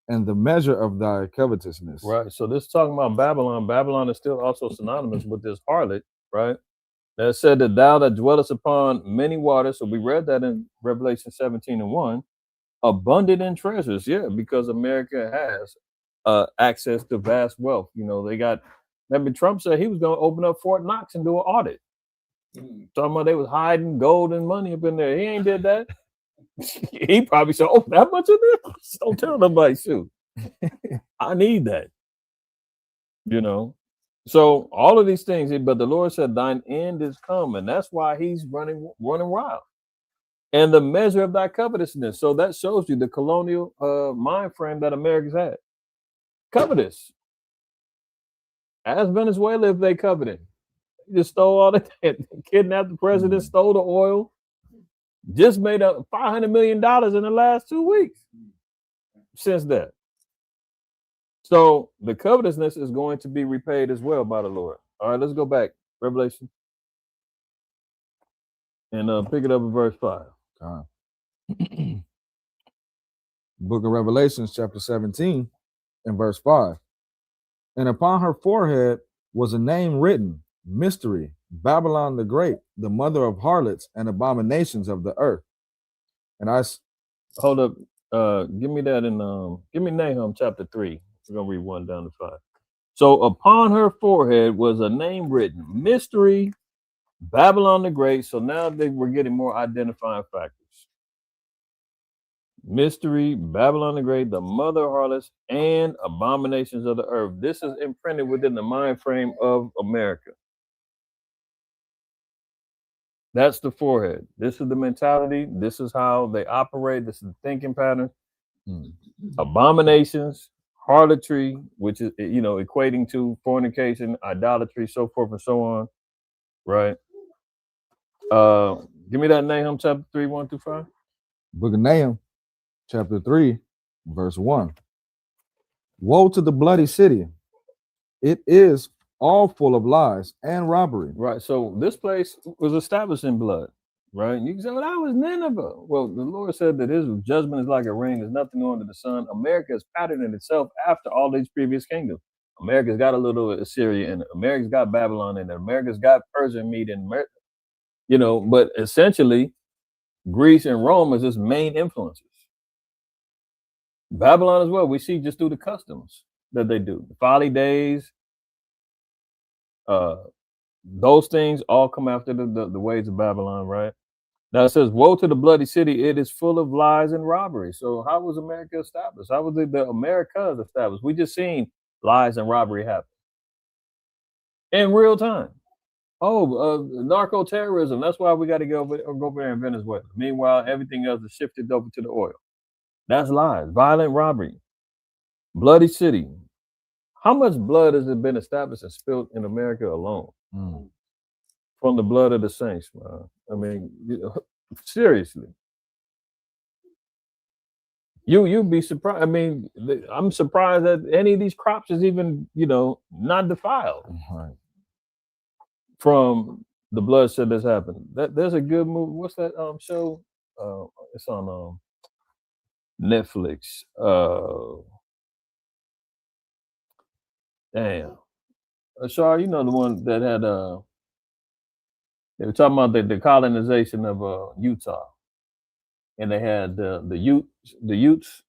and the measure of thy covetousness. Right. So this is talking about Babylon. Babylon is still also synonymous with this harlot, right? That said that thou that dwellest upon many waters. So we read that in Revelation 17:1. Abundant in treasures, yeah, because America has access to vast wealth. You know, they got. Remember, Trump said he was going to open up Fort Knox and do an audit. Talking about they was hiding gold and money up in there. He ain't did that. He probably said, "Oh, that much of this? Don't tell nobody, shoot. I need that." You know. So all of these things, but the Lord said, "Thine end is come," and that's why He's running wild. And the measure of thy covetousness. So that shows you the colonial mind frame that America's had. Covetous. As Venezuela, if they coveted, just stole all the kidnapped the president, stole the oil, just made up $500 million in the last 2 weeks since that. So the covetousness is going to be repaid as well by the Lord. All right, let's go back. Revelation. And pick it up at verse 5. Book of Revelations, chapter 17, and verse 5. And upon her forehead was a name written, Mystery, Babylon the Great, the mother of harlots and abominations of the earth. And hold up. Give me that in give me Nahum chapter 3. We're gonna read 1 down to 5. So upon her forehead was a name written, Mystery, Babylon the Great. So now we're getting more identifying factors. Mystery, Babylon the Great, the mother of harlots and abominations of the earth. This is imprinted within the mind frame of America. That's the forehead. This is the mentality. This is how they operate. This is the thinking pattern. Abominations, harlotry, which is, you know, equating to fornication, idolatry, so forth and so on. Right. Give me that Nahum chapter 3, 1 through 5. Book of Nahum, chapter 3, verse 1. Woe to the bloody city! It is all full of lies and robbery. Right. So this place was established in blood. Right. And you can say, well, that was Nineveh. Well, the Lord said that His judgment is like a ring. There's nothing new under the sun. America has patterned itself after all these previous kingdoms. America's got a little Assyria in it. America's got Babylon in it. America's got Persian meat in it. You know, but essentially, Greece and Rome is its main influences. Babylon as well. We see just through the customs that they do. The folly days, those things all come after the ways of Babylon, right? Now it says, woe to the bloody city. It is full of lies and robbery. So how was America established? How was the Americas established? We just seen lies and robbery happen in real time. Oh, narco terrorism. That's why we got to go over there in Venezuela. Meanwhile, everything else is shifted over to the oil. That's lies. Violent robbery. Bloody city. How much blood has been established and spilled in America alone? From the blood of the saints, man. I mean, seriously. You'd be surprised. I mean, I'm surprised that any of these crops is even, not defiled. Right. From the bloodshed that's happened. There's a good movie. What's that show? It's on Netflix. Damn. Shar, you know the one that had they were talking about the colonization of Utah. And they had the Utes,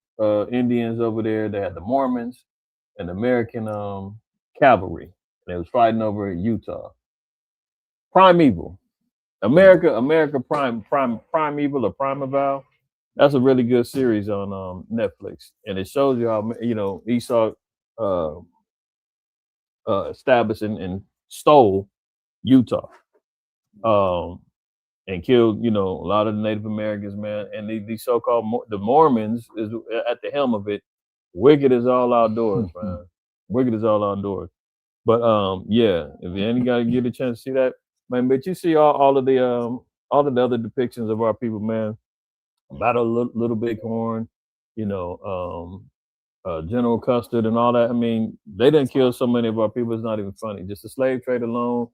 Indians over there. They had the Mormons and American cavalry. They was fighting over Utah. Primeval. America Primeval or Primeval. That's a really good series on Netflix. And it shows you how, Esau established and stole Utah. And killed, a lot of the Native Americans, man. And these so-called the Mormons is at the helm of it. Wicked is all outdoors, man. Wicked is all outdoors. But yeah, if you ain't got to get a chance to see that, man. But you see all of the other depictions of our people, man. Battle Little Bighorn, General Custard and all that. I mean, they didn't kill so many of our people. It's not even funny. Just the slave trade alone.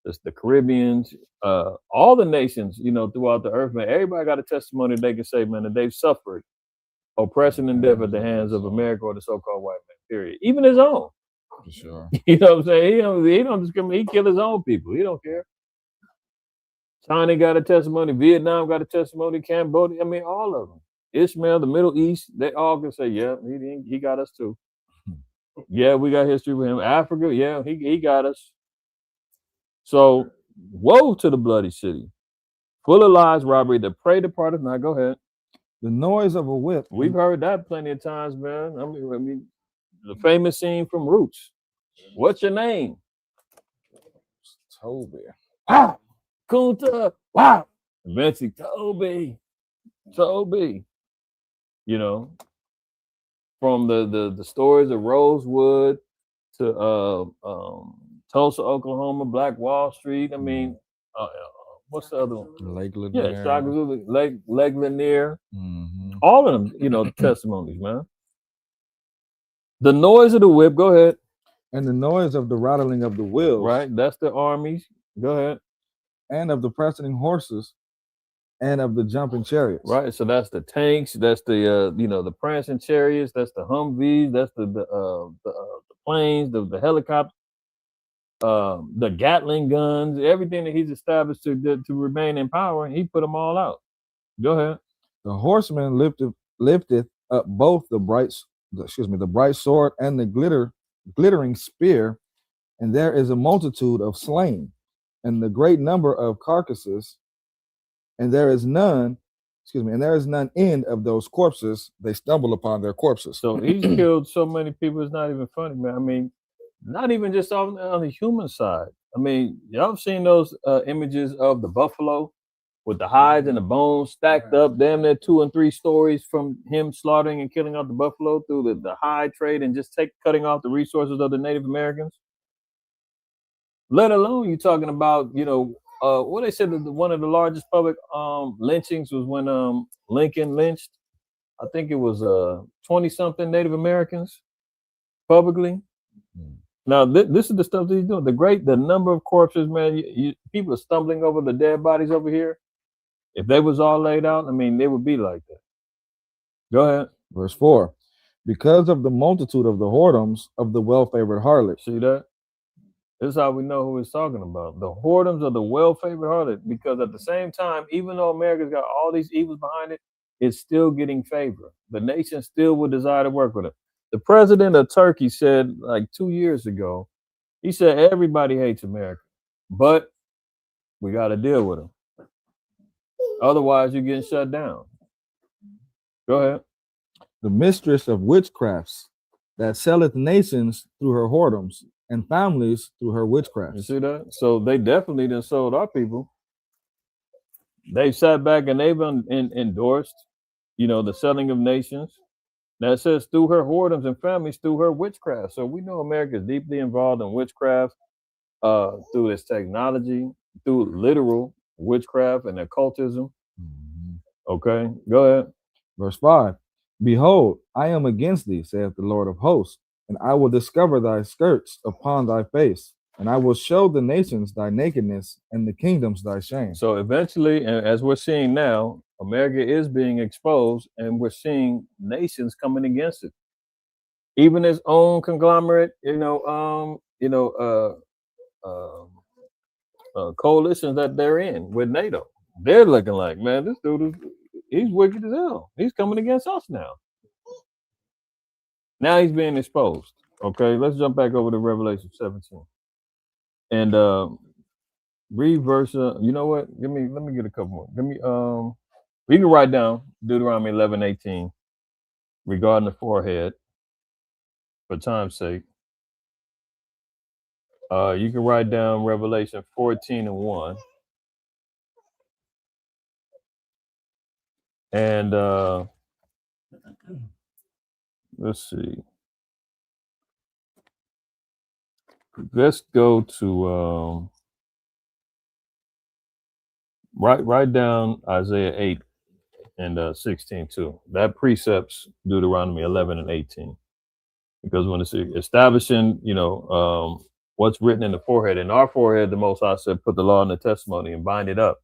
It's the Caribbeans, all the nations, throughout the earth, man. Everybody got a testimony they can say, man, that they've suffered oppression and death at the hands of America or the so-called white man, period. Even his own. For sure. You know what I'm saying? He don't discriminate. He kill his own people. He don't care. China got a testimony. Vietnam got a testimony. Cambodia. I mean, all of them. Ishmael, the Middle East, they all can say, yeah, he got us too. Yeah, we got history with him. Africa, yeah, he got us. So, woe to the bloody city, full of lies, robbery, the prey departeth not. Go ahead. The noise of a whip. We've heard that plenty of times, man. I mean, the famous scene from Roots. What's your name? Toby. Ah, Kunta. Wow. Eventually, Toby. From the stories of Rosewood to Tulsa, Oklahoma, Black Wall Street. I mean, what's the other one? Lake Lanier. Yeah, Lake Lanier. All of them, testimonies, man. The noise of the whip. Go ahead. And the noise of the rattling of the wheels. Right, that's the armies. Go ahead. And of the pressing horses, and of the jumping chariots. Right, so that's the tanks. That's the the prancing chariots. That's the Humvees. That's the planes. The helicopters. The Gatling guns, everything that he's established to remain in power, he put them all out. Go ahead. The horseman lifteth up both the bright sword and the glittering spear, and there is a multitude of slain, and the great number of carcasses, and there is none end of those corpses. They stumble upon their corpses. So he's killed so many people. It's not even funny, man. I mean, not even just on the human side. I mean, y'all have seen those images of the buffalo with the hides and the bones stacked up, damn near 2 and 3 stories from him slaughtering and killing out the buffalo through the hide trade and just cutting off the resources of the Native Americans. Let alone you talking about, what they said that one of the largest public lynchings was when Lincoln lynched. I think it was 20-something Native Americans publicly. Now, this is the stuff that he's doing. The number of corpses, man. People are stumbling over the dead bodies over here. If they was all laid out, I mean, they would be like that. Go ahead. Verse 4. Because of the multitude of the whoredoms of the well-favored harlot. See that? This is how we know who he's talking about. The whoredoms of the well-favored harlot. Because at the same time, even though America's got all these evils behind it, it's still getting favor. The nation still would desire to work with it. The president of Turkey said like 2 years ago, he said, everybody hates America, but we got to deal with them. Otherwise, you're getting shut down. Go ahead. The mistress of witchcrafts that selleth nations through her whoredoms and families through her You witchcrafts. see that? So they definitely done sold our people. They sat back and they've endorsed, the selling of nations. That says through her whoredoms and families through her witchcraft. So we know America is deeply involved in witchcraft through this technology, through literal witchcraft and occultism. Mhm. Okay, go ahead. Verse 5. Behold, I am against thee, saith the Lord of hosts, and I will discover thy skirts upon thy face, and I will show the nations thy nakedness and the kingdoms thy shame. So eventually, and as we're seeing now, America is being exposed, and we're seeing nations coming against it. Even its own conglomerate, coalitions that they're in with NATO. They're looking like, man, this dude he's wicked as hell. He's coming against us now. Now he's being exposed. Okay, let's jump back over to Revelation 17 and read verse. You know what? Let me get a couple more. We can write down Deuteronomy 11:18 regarding the forehead for time's sake. You can write down Revelation 14:1. And let's see. Let's go to write down Isaiah 8 and 16 too. That precepts Deuteronomy 11 and 18. Because when it's establishing, what's written in the forehead, in our forehead, the Most High said, put the law and the testimony and bind it up.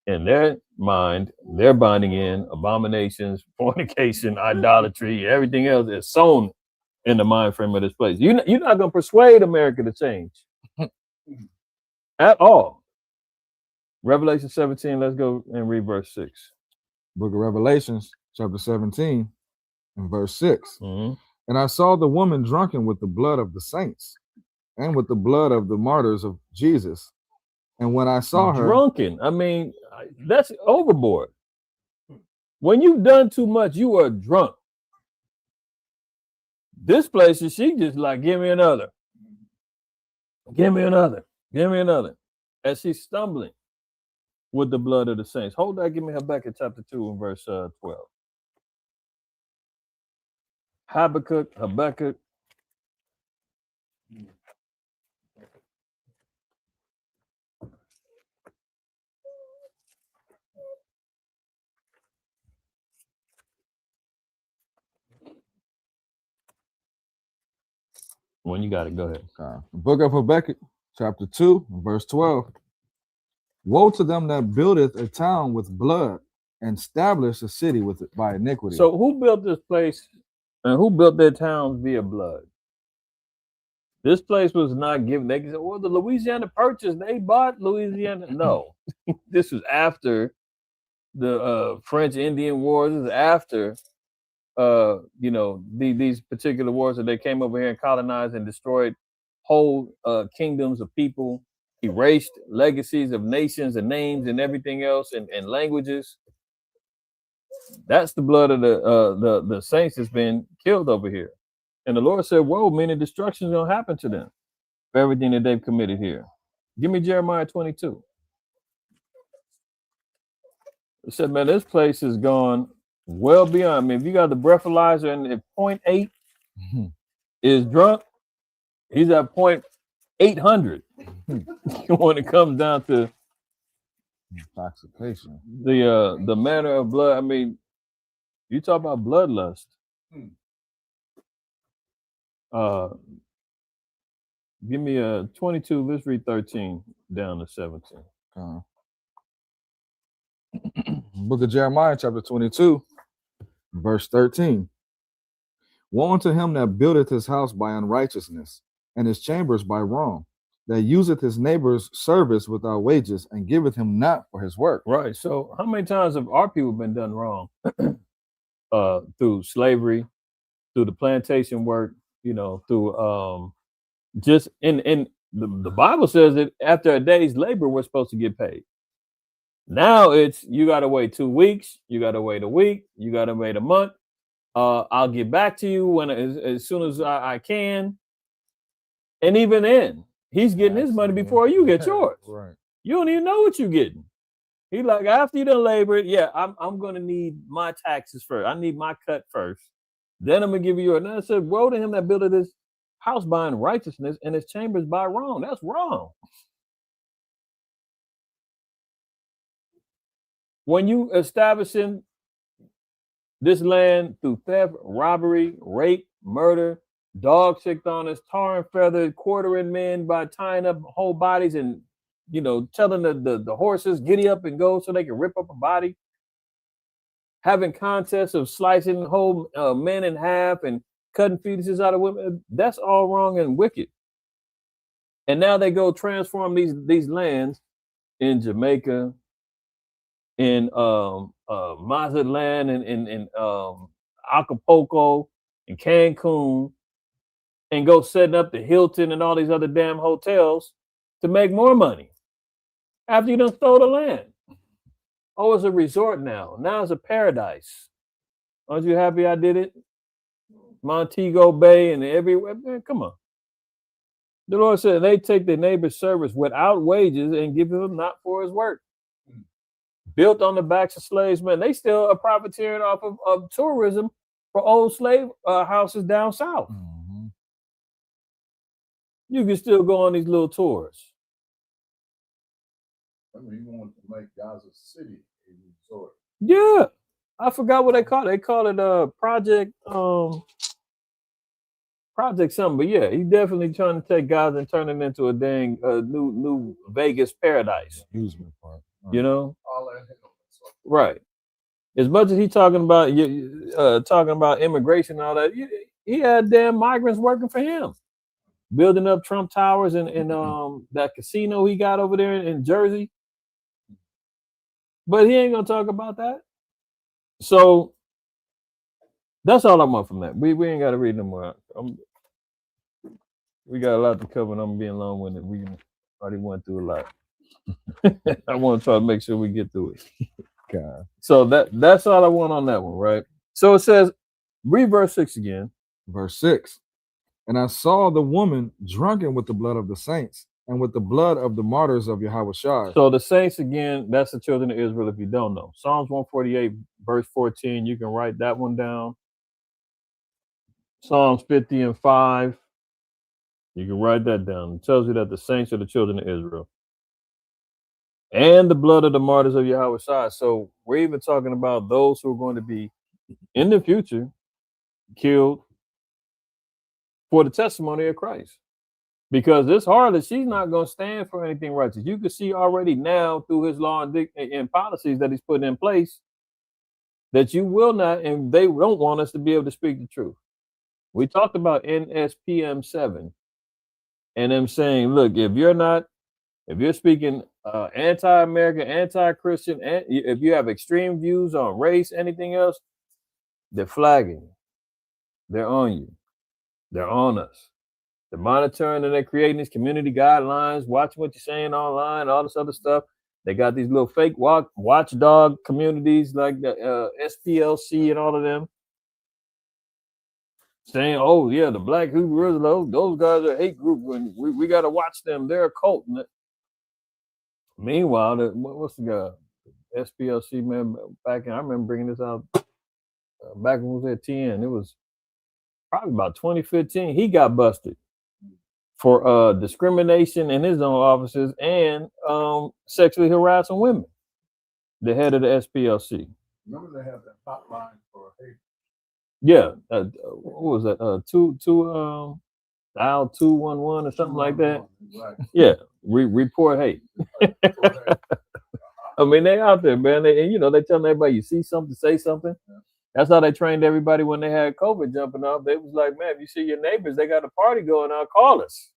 In their mind, they're binding in abominations, fornication, idolatry, everything else is sown in the mind frame of this place. You're not going to persuade America to change at all. Revelation 17, let's go and read verse 6. Book of Revelations, chapter 17, and verse 6. Mm-hmm. And I saw the woman drunken with the blood of the saints and with the blood of the martyrs of Jesus. And when I saw her drunken, I mean, that's overboard. When you've done too much, you are drunk. This place is she just like, give me another. Give me another. Give me another. As she's stumbling with the blood of the saints. Hold that, give me Habakkuk chapter 2 and verse 12. Habakkuk. When you got it, go ahead. Book of Habakkuk, chapter 2, verse 12. Woe to them that buildeth a town with blood and establish a city with it by iniquity. So who built this place and who built their towns via blood? This place was not given. They said, well, the Louisiana Purchase, they bought Louisiana. No, this was after the French Indian Wars. This is after these particular wars that they came over here and colonized and destroyed whole kingdoms of people, erased legacies of nations and names and everything else and languages. That's the blood of the saints that's been killed over here. And the Lord said, whoa, many destructions gonna happen to them for everything that they've committed here. Give me Jeremiah 22. It said, man, this place has gone well beyond. I mean, if you got the breathalyzer and if 0.8 is drunk, he's at 0.800 when it comes down to intoxication. The manner of blood. I mean, you talk about bloodlust. Give me a 22. Let's read 13 down to 17. Book of Jeremiah, chapter 22, verse 13. Woe unto him that buildeth his house by unrighteousness, and his chambers by wrong, that useth his neighbor's service without wages, and giveth him not for his work. Right. So how many times have our people been done wrong? Through slavery, through the plantation work, through just in the Bible says that after a day's labor, we're supposed to get paid. Now it's you got to wait 2 weeks, you got to wait a week, you got to wait a month. I'll get back to you when as soon as I can. And even then, he's getting his money before you get yours. Right. You don't even know what you're getting. He like, after you done labored, yeah, I'm gonna need my taxes first. I need my cut first. Then I'm gonna give you your. And I said, woe to him that buildeth his house by unrighteousness and his chambers by wrong. That's wrong. When you establishing this land through theft, robbery, rape, murder, dog sicked on us, tar and feathered, quartering men by tying up whole bodies and telling the horses giddy up and go so they can rip up a body, having contests of slicing whole men in half and cutting fetuses out of women. That's all wrong and wicked. And now they go transform these lands in Jamaica, in Mazatlan, in Acapulco, in Cancun, and go setting up the Hilton and all these other damn hotels to make more money after you done stole the land. Oh, it's a resort now. Now it's a paradise. Aren't you happy I did it? Montego Bay and everywhere. Man, come on. The Lord said they take their neighbor's service without wages and give him not for his work. Built on the backs of slaves, man. They still are profiteering off of tourism for old slave houses down south. Mm-hmm. You can still go on these little tours. I mean, he wanted to make Gaza City a resort. Yeah. I forgot what they call it. They call it Project something. But yeah, he definitely trying to take Gaza and turn it into a dang new Vegas paradise. Amusement park. Right. You know? All that hell. Right. As much as he talking about immigration and all that, he had damn migrants working for him, building up Trump Towers and that casino he got over there in Jersey. But he ain't gonna talk about that. So that's all I want from that. We ain't got to read no more. We got a lot to cover, and I'm being long-winded. We already went through a lot. I want to try to make sure we get through it. God. So that's all I want on that one, right? So it says, read verse 6 again. Verse 6. And I saw the woman drunken with the blood of the saints and with the blood of the martyrs of Yahushua. So the saints, again, that's the children of Israel, if you don't know. Psalms 148, verse 14, you can write that one down. Psalms 50 and 5, you can write that down. It tells you that the saints are the children of Israel. And the blood of the martyrs of Yahushua. So we're even talking about those who are going to be, in the future, killed for the testimony of Christ. Because this harlot, she's not going to stand for anything righteous. You can see already now through his law and policies that he's put in place that you will not, and they don't want us to be able to speak the truth. We talked about NSPM 7 and them saying, look, if you're speaking anti-American, anti-Christian, and if you have extreme views on race, anything else, they're flagging you. They're on you. They're on us. They're monitoring and they're creating these community guidelines, watching what you're saying online, all this other stuff. They got these little fake watchdog communities like the SPLC and all of them saying, oh, yeah, the Black Hebrew Israelites, those guys are a hate group. And we got to watch them. They're a cult. Meanwhile, what's the guy? SPLC, man, back in, I remember bringing this out back when we was at TN. It was probably about 2015. He got busted for discrimination in his own offices and sexually harassing women. The head of the SPLC. Remember they have that hotline for hate? Yeah. What was that? Dial 211 or something like that. Exactly. Yeah. Report hate. I mean, they out there, man. They telling everybody you see something, say something. Yeah. That's how they trained everybody when they had COVID jumping off. They was like, man, if you see your neighbors, they got a party going on, call us.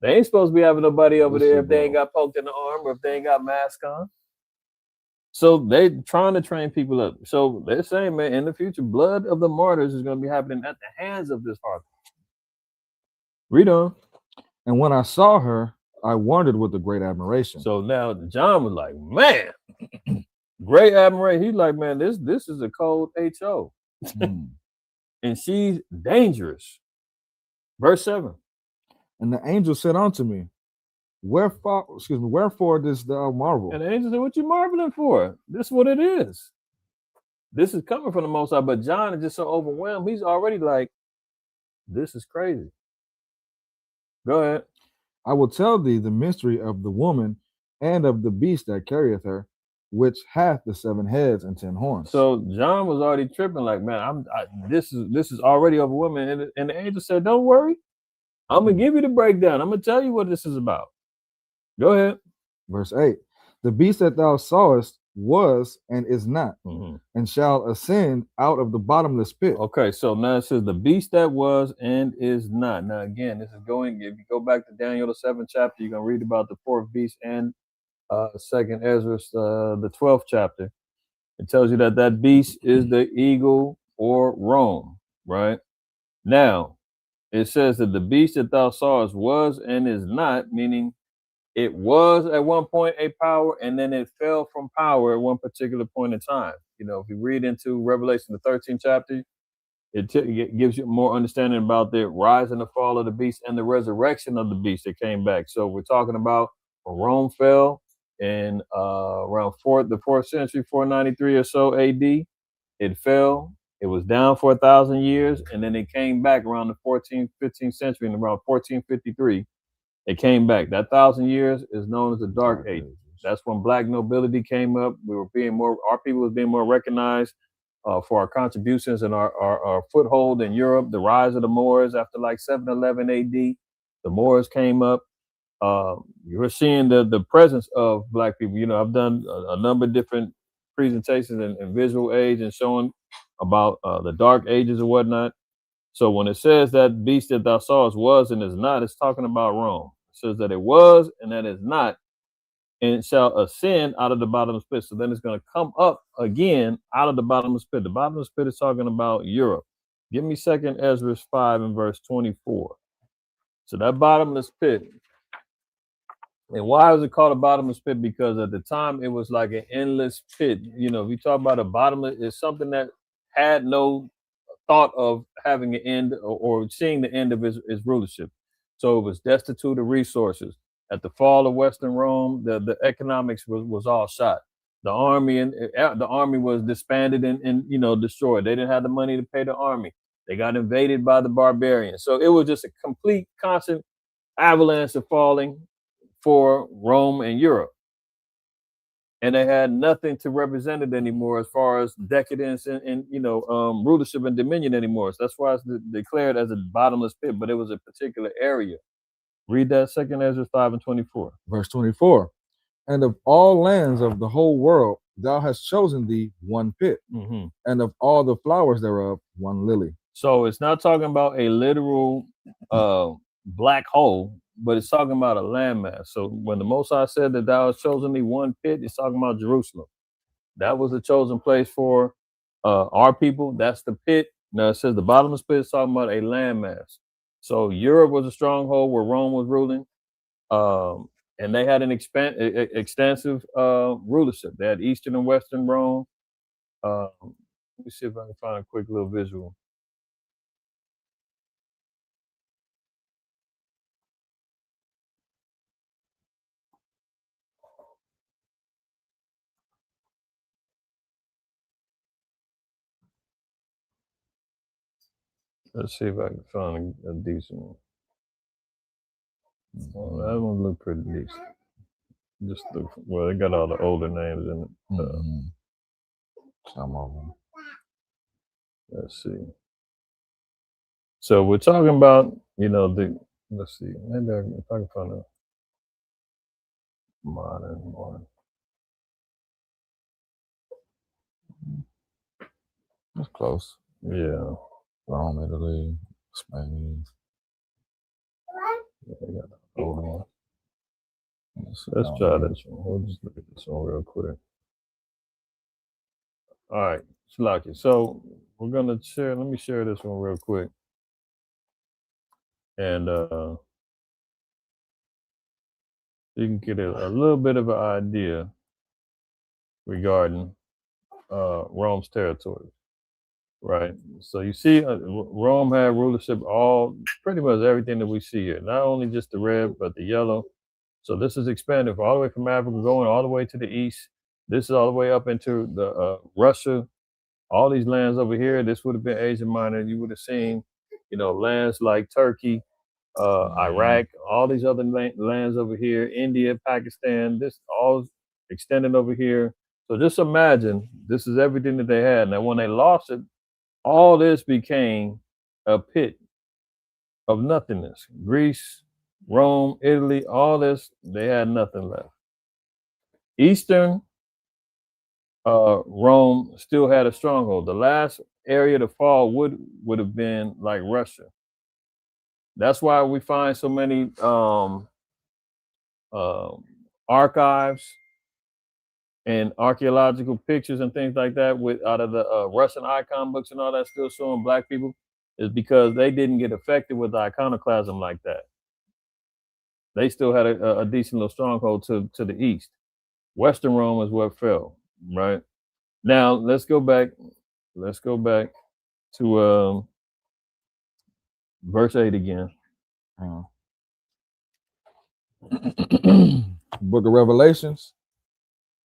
They ain't supposed to be having nobody over there if they ain't got poked in the arm or if they ain't got mask on. So they trying to train people up. So they're saying, man, in the future, blood of the martyrs is going to be happening at the hands of this harlot. Read on. And when I saw her, I wondered with a great admiration. So now John was like, man, Great admiration. He's like, man, this is a cold HO. Mm. And she's dangerous. Verse 7. And the angel said unto me, wherefore dost thou marvel? And the angel said, what you marveling for? This is what it is. This is coming from the Most High. But John is just so overwhelmed. He's already like, this is crazy. Go ahead. I will tell thee the mystery of the woman and of the beast that carrieth her, which hath the 7 heads and 10 horns. So John was already tripping, like, man, this is already overwhelming. And the angel said, don't worry. I'm gonna give you the breakdown. I'm gonna tell you what this is about. Go ahead. Verse 8. The beast that thou sawest was and is not, and shall ascend out of the bottomless pit. Okay, so now it says the beast that was and is not. Now again, this is going, if you go back to Daniel the 7th chapter, you're gonna read about the 4th beast and 2nd Ezra the 12th chapter. It tells you that beast is the eagle or Rome, right? Now it says that the beast that thou sawest was and is not, meaning it was at one point a power, and then it fell from power at one particular point in time. You know, if you read into Revelation, the 13th chapter, it gives you more understanding about the rise and the fall of the beast and the resurrection of the beast that came back. So we're talking about when Rome fell in around the 4th century, 493 or so AD. It fell. It was down for 1,000 years, and then it came back around the 14th, 15th century, and around 1453. It came back. That 1,000 years is known as the Dark Ages. That's when black nobility came up. Our people was being more recognized for our contributions and our foothold in Europe. The rise of the Moors after like 711 AD, the Moors came up. You're seeing the presence of black people. You know, I've done a number of different presentations and visual aids and showing about the Dark Ages and whatnot. So when it says that beast that thou sawest was and is not, it's talking about Rome. It says that it was and that is not, and it shall ascend out of the bottomless pit. So then it's going to come up again out of the bottomless pit. The bottomless pit is talking about Europe. Give me 2nd Ezra 5 and verse 24. So that bottomless pit. And why was it called a bottomless pit? Because at the time it was like an endless pit. You know, if you talk about a bottomless, it's something that had no thought of having an end or seeing the end of his rulership. So it was destitute of resources. At the fall of Western Rome, the economics was all shot. The army was disbanded and destroyed. They didn't have the money to pay the army. They got invaded by the barbarians. So it was just a complete constant avalanche of falling for Rome and Europe. And they had nothing to represent it anymore as far as decadence and rulership and dominion anymore. So that's why it's declared as a bottomless pit, but it was a particular area. Read that 2nd Ezra 5 and 24. Verse 24. And of all lands of the whole world, thou hast chosen thee one pit, and of all the flowers thereof, one lily. So it's not talking about a literal black hole, but it's talking about a landmass. So when the Most High said that thou hast chosen thee one pit, it's talking about Jerusalem. That was the chosen place for our people. That's the pit. Now it says the bottomless pit is talking about a landmass. So Europe was a stronghold where Rome was ruling, and they had an extensive rulership. They had Eastern and Western Rome. Let me see if I can find a quick little visual. Let's see if I can find a decent one. Well, that one looked pretty decent. They got all the older names in it. Some of them. Let's see. So we're talking about, let's see, maybe if I can find a modern one. That's close. Yeah. Rome, Italy, Spain. Yeah, they got the older one. Let's try this one. We'll just look at this one real quick. All right, Shalaki. So we're gonna share. Let me share this one real quick, and you can get a little bit of an idea regarding Rome's territory, right? So you see, Rome had rulership all pretty much everything that we see here, not only just the red, but the yellow. So this is expanded all the way from Africa, going all the way to the east. This is all the way up into the Russia. All these lands over here, this would have been Asia Minor. You would have seen, lands like Turkey, Iraq, all these other lands over here, India, Pakistan, this all extended over here. So just imagine this is everything that they had. Now, when they lost it, all this became a pit of nothingness. Greece, Rome, Italy, all this, they had nothing left. Eastern Rome still had a stronghold. The last area to fall would have been like Russia. That's why we find so many archives and archaeological pictures and things like that out of the Russian icon books and all that still showing black people, is because they didn't get affected with the iconoclasm like that. They still had a decent little stronghold to the east. Western Rome is what fell, right? Now let's go back to verse 8 again. Book of Revelations,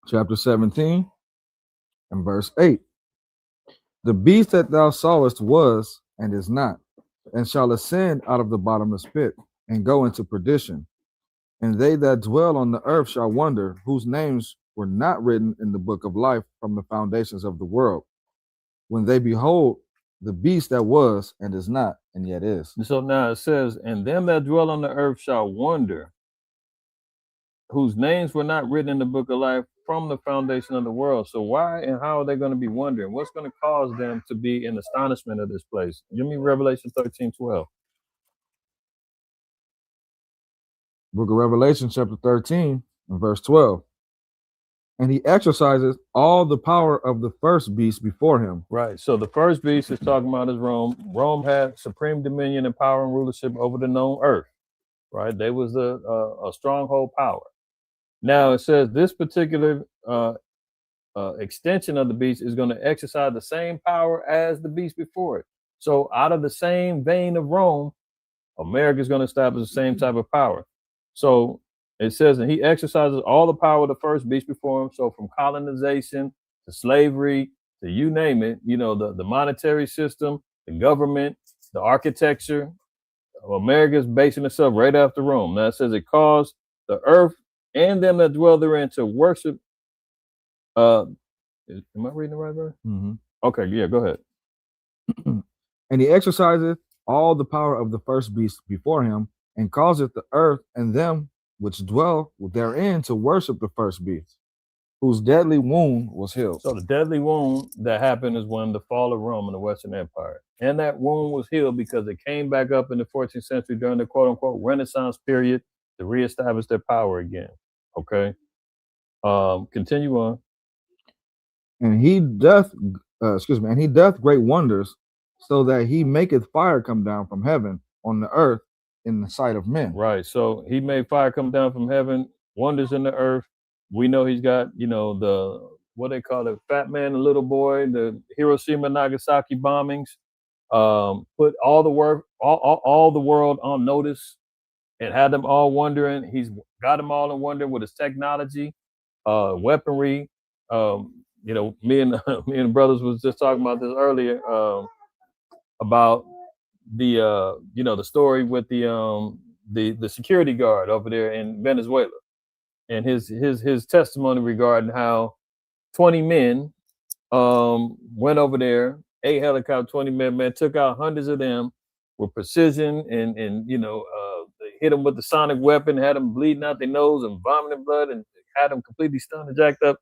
chapter 17, and verse 8. The beast that thou sawest was and is not, and shall ascend out of the bottomless pit, and go into perdition. And they that dwell on the earth shall wonder, whose names were not written in the book of life from the foundations of the world, when they behold the beast that was and is not and yet is. So now it says, and them that dwell on the earth shall wonder, whose names were not written in the book of life from the foundation of the world. So why and how are they going to be wondering? What's going to cause them to be in astonishment of this place? Give me Revelation 13:12. Book of Revelation, chapter 13, and verse 12. And he exercises all the power of the first beast before him. Right. So the first beast is talking about is Rome. Rome had supreme dominion and power and rulership over the known earth. Right. They was a stronghold power. Now it says this particular extension of the beast is going to exercise the same power as the beast before it. So out of the same vein of Rome, America is going to establish the same type of power. So it says, and he exercises all the power of the first beast before him. So from colonization to slavery to you name it, the monetary system, the government, the architecture, America is basing itself right after Rome. Now it says it caused the earth and them that dwell therein to worship. Am I reading the right verse? Mm-hmm. Okay, yeah, go ahead. And he exerciseth all the power of the first beast before him, and causeth the earth and them which dwell therein to worship the first beast, whose deadly wound was healed. So the deadly wound that happened is when the fall of Rome in the Western Empire. And that wound was healed because it came back up in the 14th century during the quote unquote Renaissance period to reestablish their power again. Okay. Continue on. And he doth, and he doth great wonders, so that he maketh fire come down from heaven on the earth in the sight of men. Right. So he made fire come down from heaven, wonders in the earth. We know he's got, the what they call it, fat man and little boy, the Hiroshima Nagasaki bombings, put all the world on notice and had them all wondering. He's got them all in wondering with his technology, weaponry. Me and brothers was just talking about this earlier, about the story with the security guard over there in Venezuela, and his testimony regarding how 20 men went over there, 8 helicopters, 20 men, took out hundreds of them with precision, and they hit them with the sonic weapon, had them bleeding out their nose and vomiting blood, and had them completely stunned and jacked up.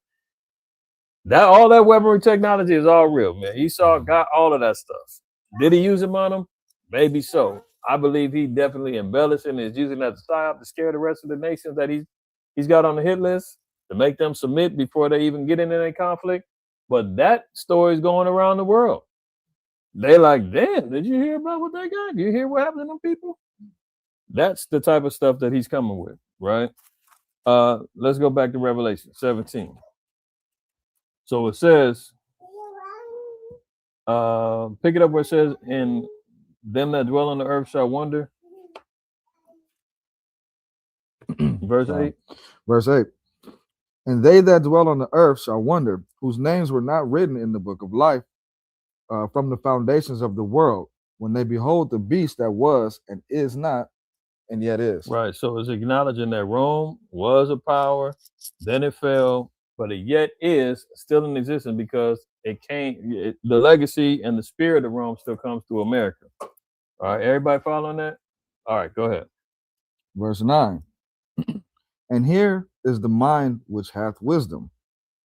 All that weaponry technology is all real, man. Esau got all of that stuff. Did he use them on them? Maybe so. I believe he definitely embellished and is using that psyop to scare the rest of the nations that he's got on the hit list, to make them submit before they even get into any conflict. But that story is going around the world. They like, damn, did you hear about what they got? You hear what happened to them people? That's the type of stuff that he's coming with, right? Let's go back to Revelation 17. So it says, pick it up where it says, "And them that dwell on the earth shall wonder." Verse 8. Verse 8. And they that dwell on the earth shall wonder, whose names were not written in the book of life from the foundations of the world, when they behold the beast that was and is not, and yet is. Right. So it's acknowledging that Rome was a power, then it fell, but it yet is still in existence because the legacy and the spirit of Rome still comes through America. All right. Everybody following that? All right. Go ahead. Verse 9. And here is the mind which hath wisdom.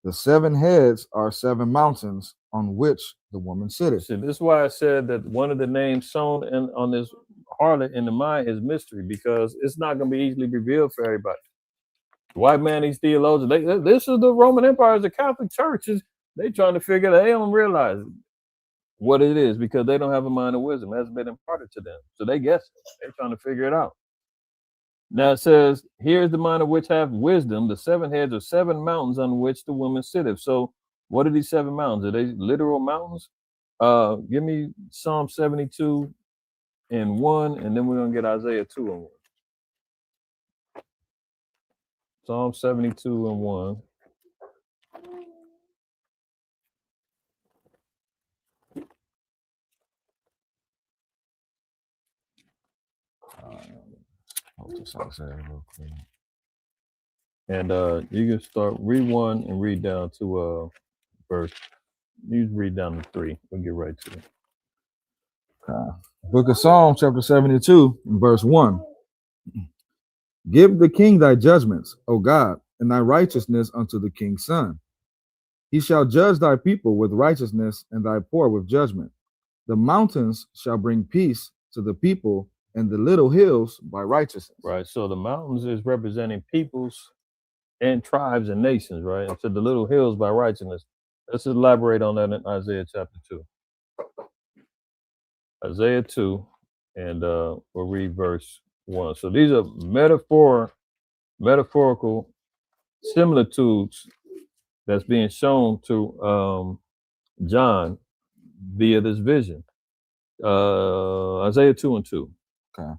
The 7 heads are 7 mountains on which the woman sitteth. See, this is why I said that one of the names shown on this harlot in the mind is mystery, because it's not going to be easily revealed for everybody. The white man, these theologians, this is the Roman Empire, the Catholic churches. They trying to figure it out. They don't realize what it is because they don't have a mind of wisdom. It hasn't been imparted to them. So they guess it. They're trying to figure it out. Now it says, here's the mind of which have wisdom. The 7 heads are 7 mountains on which the woman sitteth. So what are these 7 mountains? Are they literal mountains? Give me Psalm 72 and 1, and then we're going to get Isaiah 2 and 1. Psalm 72 and 1. And you can read 1 and read down to verse. You read down to 3. We'll get right to it. Book of Psalms, chapter 72, verse 1. Give the king thy judgments, O God, and thy righteousness unto the king's son. He shall judge thy people with righteousness, and thy poor with judgment. The mountains shall bring peace to the people, and the little hills by righteousness. Right. So the mountains is representing peoples and tribes and nations, right? And so the little hills by righteousness. Let's elaborate on that in Isaiah chapter 2. Isaiah 2, and we'll read verse 1. So these are metaphorical similitudes that's being shown to John via this vision. Isaiah 2 and 2. Okay.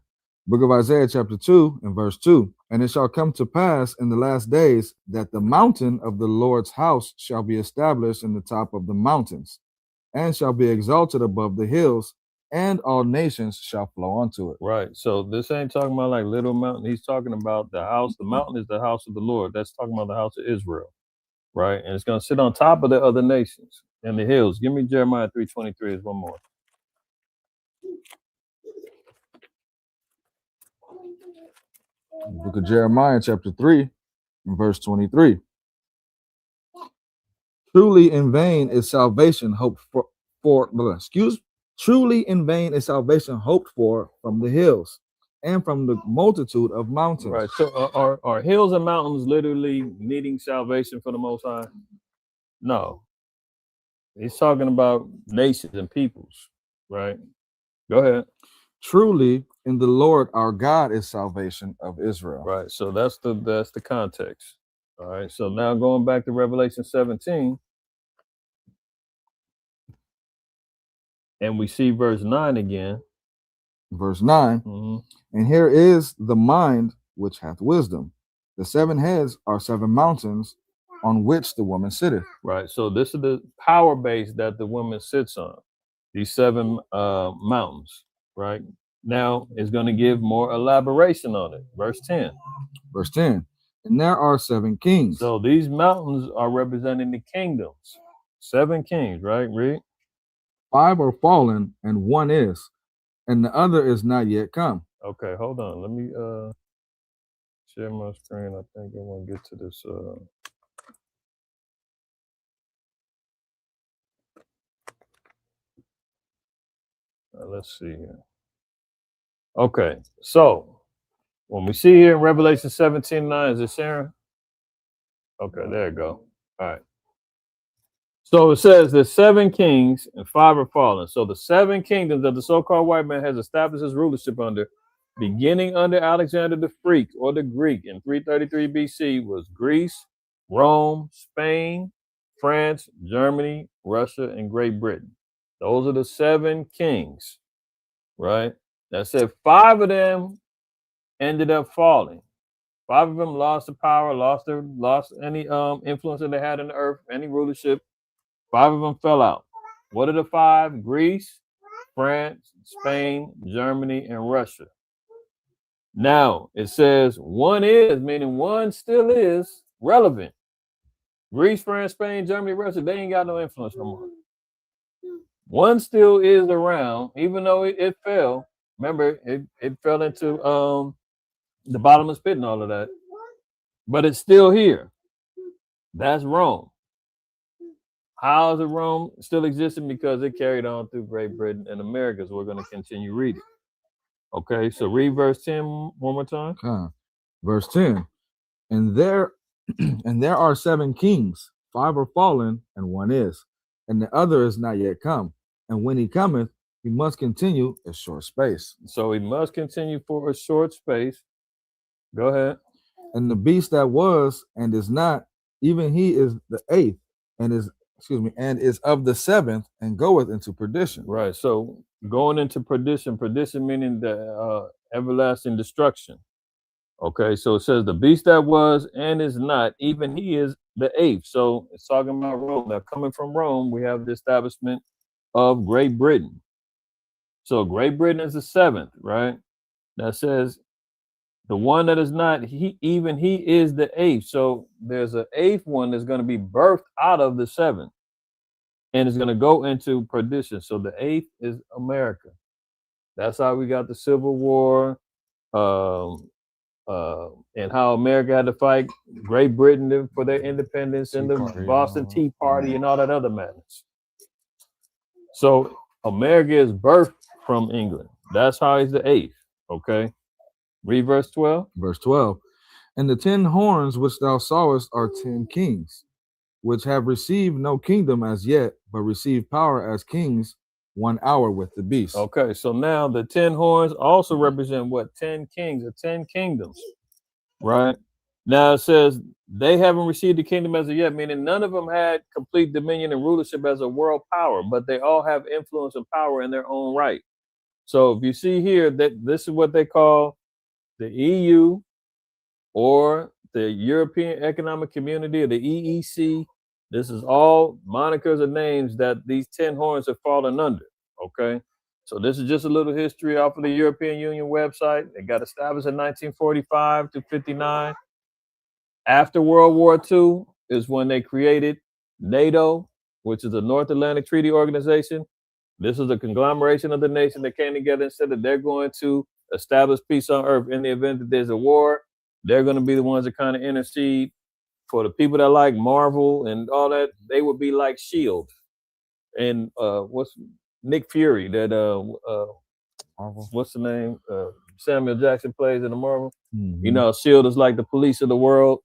Book of Isaiah chapter 2 and verse 2. And it shall come to pass in the last days that the mountain of the Lord's house shall be established in the top of the mountains, and shall be exalted above the hills, and all nations shall flow unto it. Right. So this ain't talking about like little mountain. He's talking about the house. The mountain is the house of the Lord. That's talking about the house of Israel. Right. And it's going to sit on top of the other nations and the hills. Give me Jeremiah 3:23 is one more. Book of Jeremiah chapter 3 and verse 23. Truly in vain is salvation hoped truly in vain is salvation hoped for from the hills and from the multitude of mountains. Right. So are hills and mountains literally needing salvation for the Most High? No. He's talking about nations and peoples, right? Go ahead. Truly in the Lord our God is salvation of Israel. Right. So that's the context. All right. So now going back to Revelation 17, and we see verse 9 again. Verse 9. Mm-hmm. And here is the mind which hath wisdom. The 7 heads are 7 mountains on which the woman sitteth. Right. So this is the power base that the woman sits on. These 7 mountains. Right. Now it's going to give more elaboration on it. Verse 10. Verse 10. And there are 7 kings. So these mountains are representing the kingdoms. 7 kings, right? Read. 5 are fallen, and 1 is, and the other is not yet come. Okay, hold on. Let me share my screen. I think I want to get to this. Let's see here. Okay, so when we see here in Revelation 17:9, is it sharing? Okay, there you go. All right. So it says there's 7 kings and 5 are fallen. So the 7 kingdoms that the so-called white man has established his rulership under, beginning under Alexander the Greek or the Greek in 333 BC, was Greece, Rome, Spain, France, Germany, Russia, and Great Britain. Those are the 7 kings, right? That said 5 of them ended up falling. 5 of them lost the power, lost any influence that they had in the earth, any rulership. 5 of them fell out. What are the 5? Greece, France, Spain, Germany, and Russia. Now it says 1 is, meaning 1 still is relevant. Greece, France, Spain, Germany, Russia, they ain't got no influence no more. 1 still is around, even though it fell. Remember, it fell into the bottomless pit and all of that. But it's still here. That's Rome. How is it Rome still existing? Because it carried on through Great Britain and America. So we're going to continue reading. Okay, so read verse 10 one more time. Okay. Verse 10. And there are 7 kings, 5 are fallen, and 1 is, and the other is not yet come. And when he cometh, he must continue a short space. So he must continue for a short space. Go ahead. And the beast that was and is not, even he is the 8th, and is of the 7th, and goeth into perdition. Right. So going into perdition meaning the everlasting destruction. Okay, so it says the beast that was and is not, even he is the 8th. So it's talking about Rome. Now, coming from Rome, we have the establishment of Great Britain. So Great Britain is the 7th, right? That says the one that is not, he is the 8th. So there's an 8th one that's going to be birthed out of the 7th, and it's going to go into perdition. So the 8th is America. That's how we got the Civil War. And how America had to fight Great Britain for their independence and the Boston Tea Party and all that other madness. So America is birthed from England. That's how he's the 8th. Okay. Read verse 12. Verse 12. And the 10 horns which thou sawest are 10 kings, which have received no kingdom as yet, but receive power as kings 1 hour with the beast. Okay, so now the 10 horns also represent what? 10 kings or 10 kingdoms, right? Now it says they haven't received the kingdom as of yet, meaning none of them had complete dominion and rulership as a world power, but they all have influence and power in their own right. So if you see here that this is what they call the EU or the European Economic Community or the EEC. This is all monikers or names that these 10 horns have fallen under. Okay, so this is just a little history off of the European Union website. It got established in 1945 to 59. After World War II is when they created NATO, which is the North Atlantic Treaty Organization. This is a conglomeration of the nation that came together and said that they're going to establish peace on earth in the event that there's a war. They're going to be the ones that kind of intercede for the people that like Marvel and all that. They would be like SHIELD. And what's Nick Fury that what's the name? Samuel Jackson plays in the Marvel. Mm-hmm. You know, SHIELD is like the police of the world.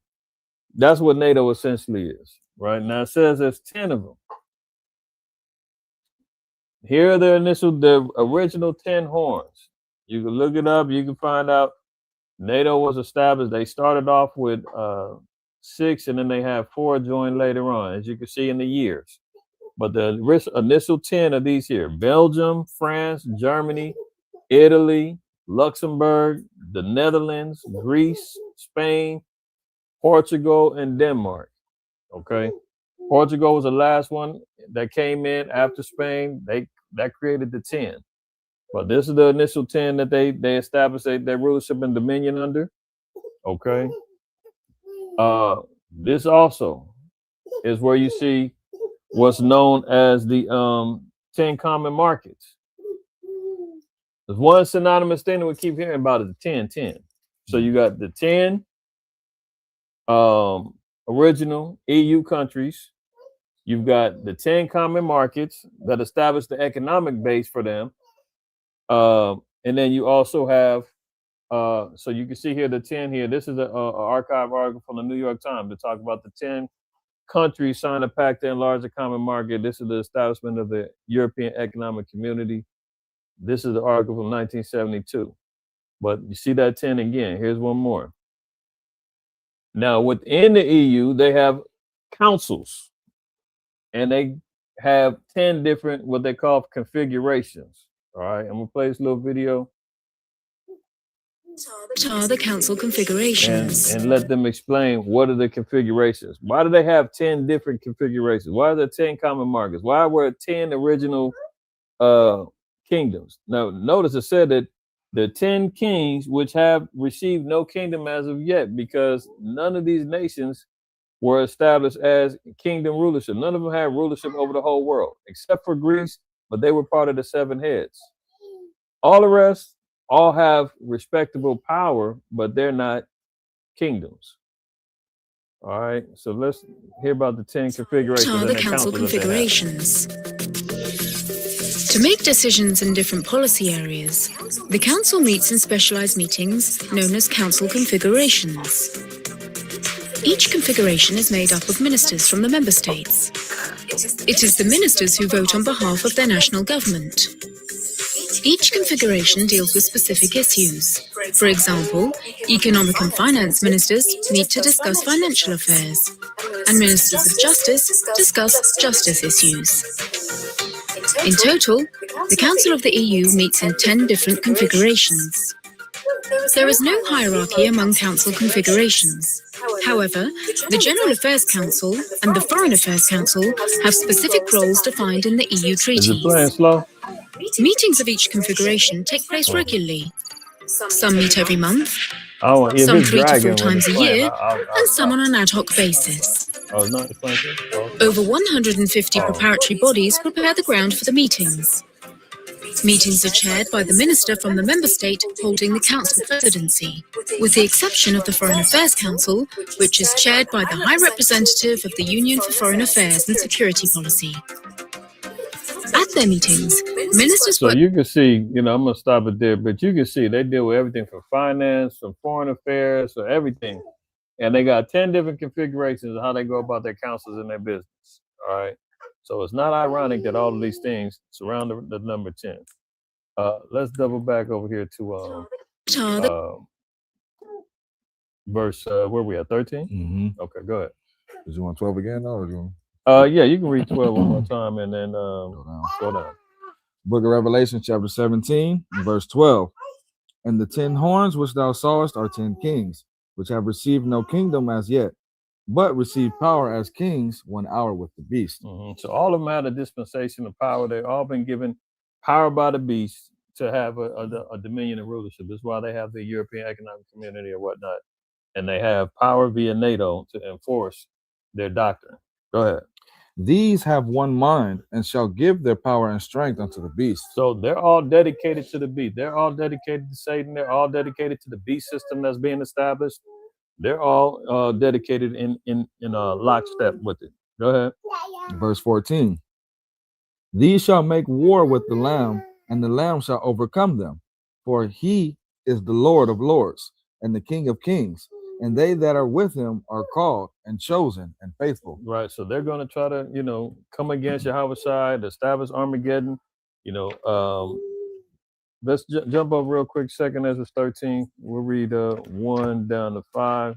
That's what NATO essentially is, right? Now it says there's 10 of them. Here are the original 10 horns. You can look it up. You can find out NATO was established. They started off with 6, and then they have 4 joined later on, as you can see in the years. But the initial 10 of these here: Belgium, France, Germany, Italy, Luxembourg, the Netherlands, Greece, Spain, Portugal, and Denmark. Okay. Portugal was the last one that came in after Spain. That created the 10. But this is the initial 10 that they established their rulership and dominion under. Okay. This also is where you see what's known as the 10 common markets. There's one synonymous thing that we keep hearing about is the 10-10. So you got the 10 original EU countries. You've got the 10 common markets that establish the economic base for them. And then you also have, so you can see here the 10 here. This is an archive article from the New York Times to talk about the 10 countries signed a pact to enlarge the common market. This is the establishment of the European Economic Community. This is the article from 1972. But you see that 10 again. Here's one more. Now, within the EU, they have councils. and they have 10 different what they call configurations. All right, I'm gonna play this little video What are the council configurations? and let them explain what are the configurations. Why do they have 10 different configurations? Why are there 10 common markets? Why were 10 original kingdoms? Now, notice it said that the 10 kings which have received no kingdom as of yet, because none of these nations were established as kingdom rulership. None of them had rulership over the whole world, except for Greece, but they were part of the 7 heads. All the rest all have respectable power, but they're not kingdoms. All right, so let's hear about the 10 configurations. What are the council configurations? To make decisions in different policy areas, the council meets in specialized meetings known as council configurations. Each configuration is made up of ministers from the member states. It is the ministers who vote on behalf of their national government. Each configuration deals with specific issues. For example, economic and finance ministers meet to discuss financial affairs, and ministers of justice discuss justice issues. In total, the Council of the EU meets in 10 different configurations. There is no hierarchy among council configurations. However, the General Affairs Council and the Foreign Affairs Council have specific roles defined in the EU treaties. Is it playing slow? Meetings of each configuration take place regularly. Some meet every month, Oh, if some it's 3 to 4 dragging when times it's a playing, year, and some on an ad hoc basis. Oh, it's not the playing thing? Oh, okay. Over 150 preparatory bodies prepare the ground for the meetings. Meetings are chaired by the minister from the member state holding the council presidency, with the exception of the Foreign Affairs Council, which is chaired by the High Representative of the Union for Foreign Affairs and Security Policy. At their meetings, ministers So work. you can see, I'm gonna stop it there, but you can see they deal with everything from finance, from foreign affairs, so everything. And they got 10 different configurations of how they go about their councils and their business. All right. So it's not ironic that all of these things surround the number 10. Let's double back over here to verse where we at 13? Mm-hmm. Okay, go ahead. Did you want 12 again, or do you Yeah, you can read 12 one more time and then go go down. Book of Revelation, chapter 17, verse 12. And the 10 horns which thou sawest are 10 kings, which have received no kingdom as yet, but receive power as kings 1 hour with the beast. Mm-hmm. So all of them had a dispensation of power. They've all been given power by the beast to have a dominion and rulership. That's why they have the European Economic Community or whatnot. And they have power via NATO to enforce their doctrine. Go ahead. These have one mind and shall give their power and strength unto the beast. So they're all dedicated to the beast. They're all dedicated to Satan. They're all dedicated to the beast system that's being established. They're all dedicated in lockstep with it. Go ahead. Verse 14. These shall make war with the Lamb, and the Lamb shall overcome them. For he is the Lord of lords and the King of kings. And they that are with him are called and chosen and faithful. Right. So they're going to try to, come against Yahweh's side, establish Armageddon. Let's jump up real quick. 2 Ezra 13. We'll read 1 down to 5.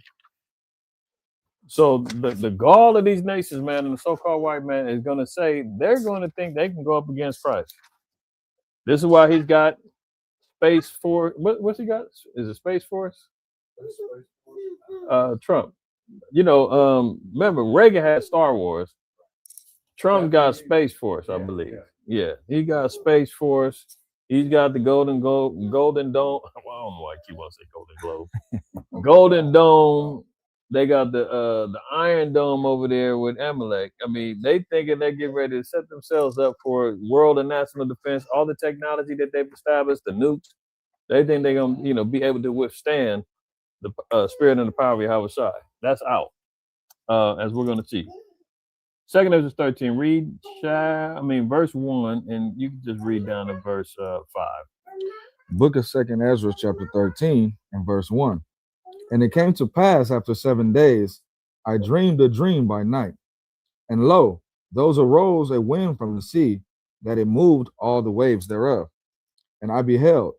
So the gall of these nations, man, and the so-called white man is going to say they're going to think they can go up against Christ. This is why he's got Space Force. What's he got? Is it Space Force? Trump. Remember Reagan had Star Wars. Trump got Space Force, I believe. Yeah, he got Space Force. He's got the Golden Dome. Well, I don't know why I keep on saying Golden Globe. Golden Dome. They got the Iron Dome over there with Amalek. I mean, they thinking they're getting ready to set themselves up for world and national defense. All the technology that they've established, the nukes, they think they're gonna, be able to withstand the spirit and the power of Yahweh Shai. That's out, as we're gonna see. 2 Ezra 13. Read verse 1, and you can just read down to verse 5. Book of 2 Ezra, chapter 13, and verse 1. And it came to pass after 7 days, I dreamed a dream by night. And lo, those arose a wind from the sea, that it moved all the waves thereof. And I beheld,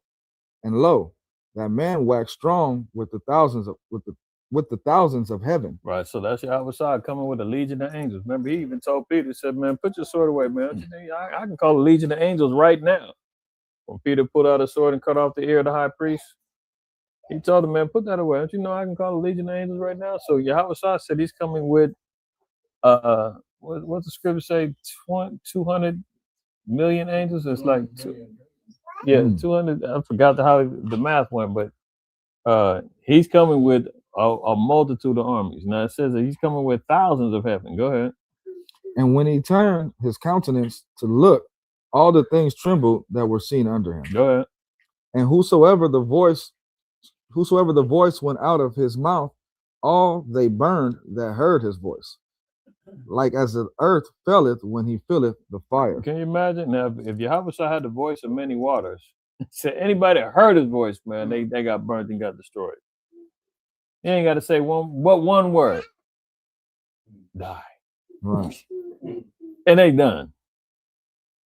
and lo, that man waxed strong with the with the thousands of heaven. Right, so that's Yahweh Shai coming with a legion of angels. Remember, he even told Peter, he said, man, put your sword away, man. I can call a legion of angels right now. When Peter pulled out a sword and cut off the ear of the high priest, he told him, man, put that away. Don't you know I can call a legion of angels right now? So Yahweh Shai said he's coming with, what's the scripture say, 200 million angels? It's like, 200, I forgot how the math went, but he's coming with a multitude of armies. Now it says that he's coming with thousands of heaven. Go ahead. And when he turned his countenance to look, all the things trembled that were seen under him. Go ahead. And whosoever the voice went out of his mouth, all they burned that heard his voice, like as the earth felleth when he filleth the fire. Can you imagine? Now, if Yahweh Shai had the voice of many waters, so anybody that heard his voice, man, they got burnt and got destroyed. You ain't got to say one word. Die. Right. And they done.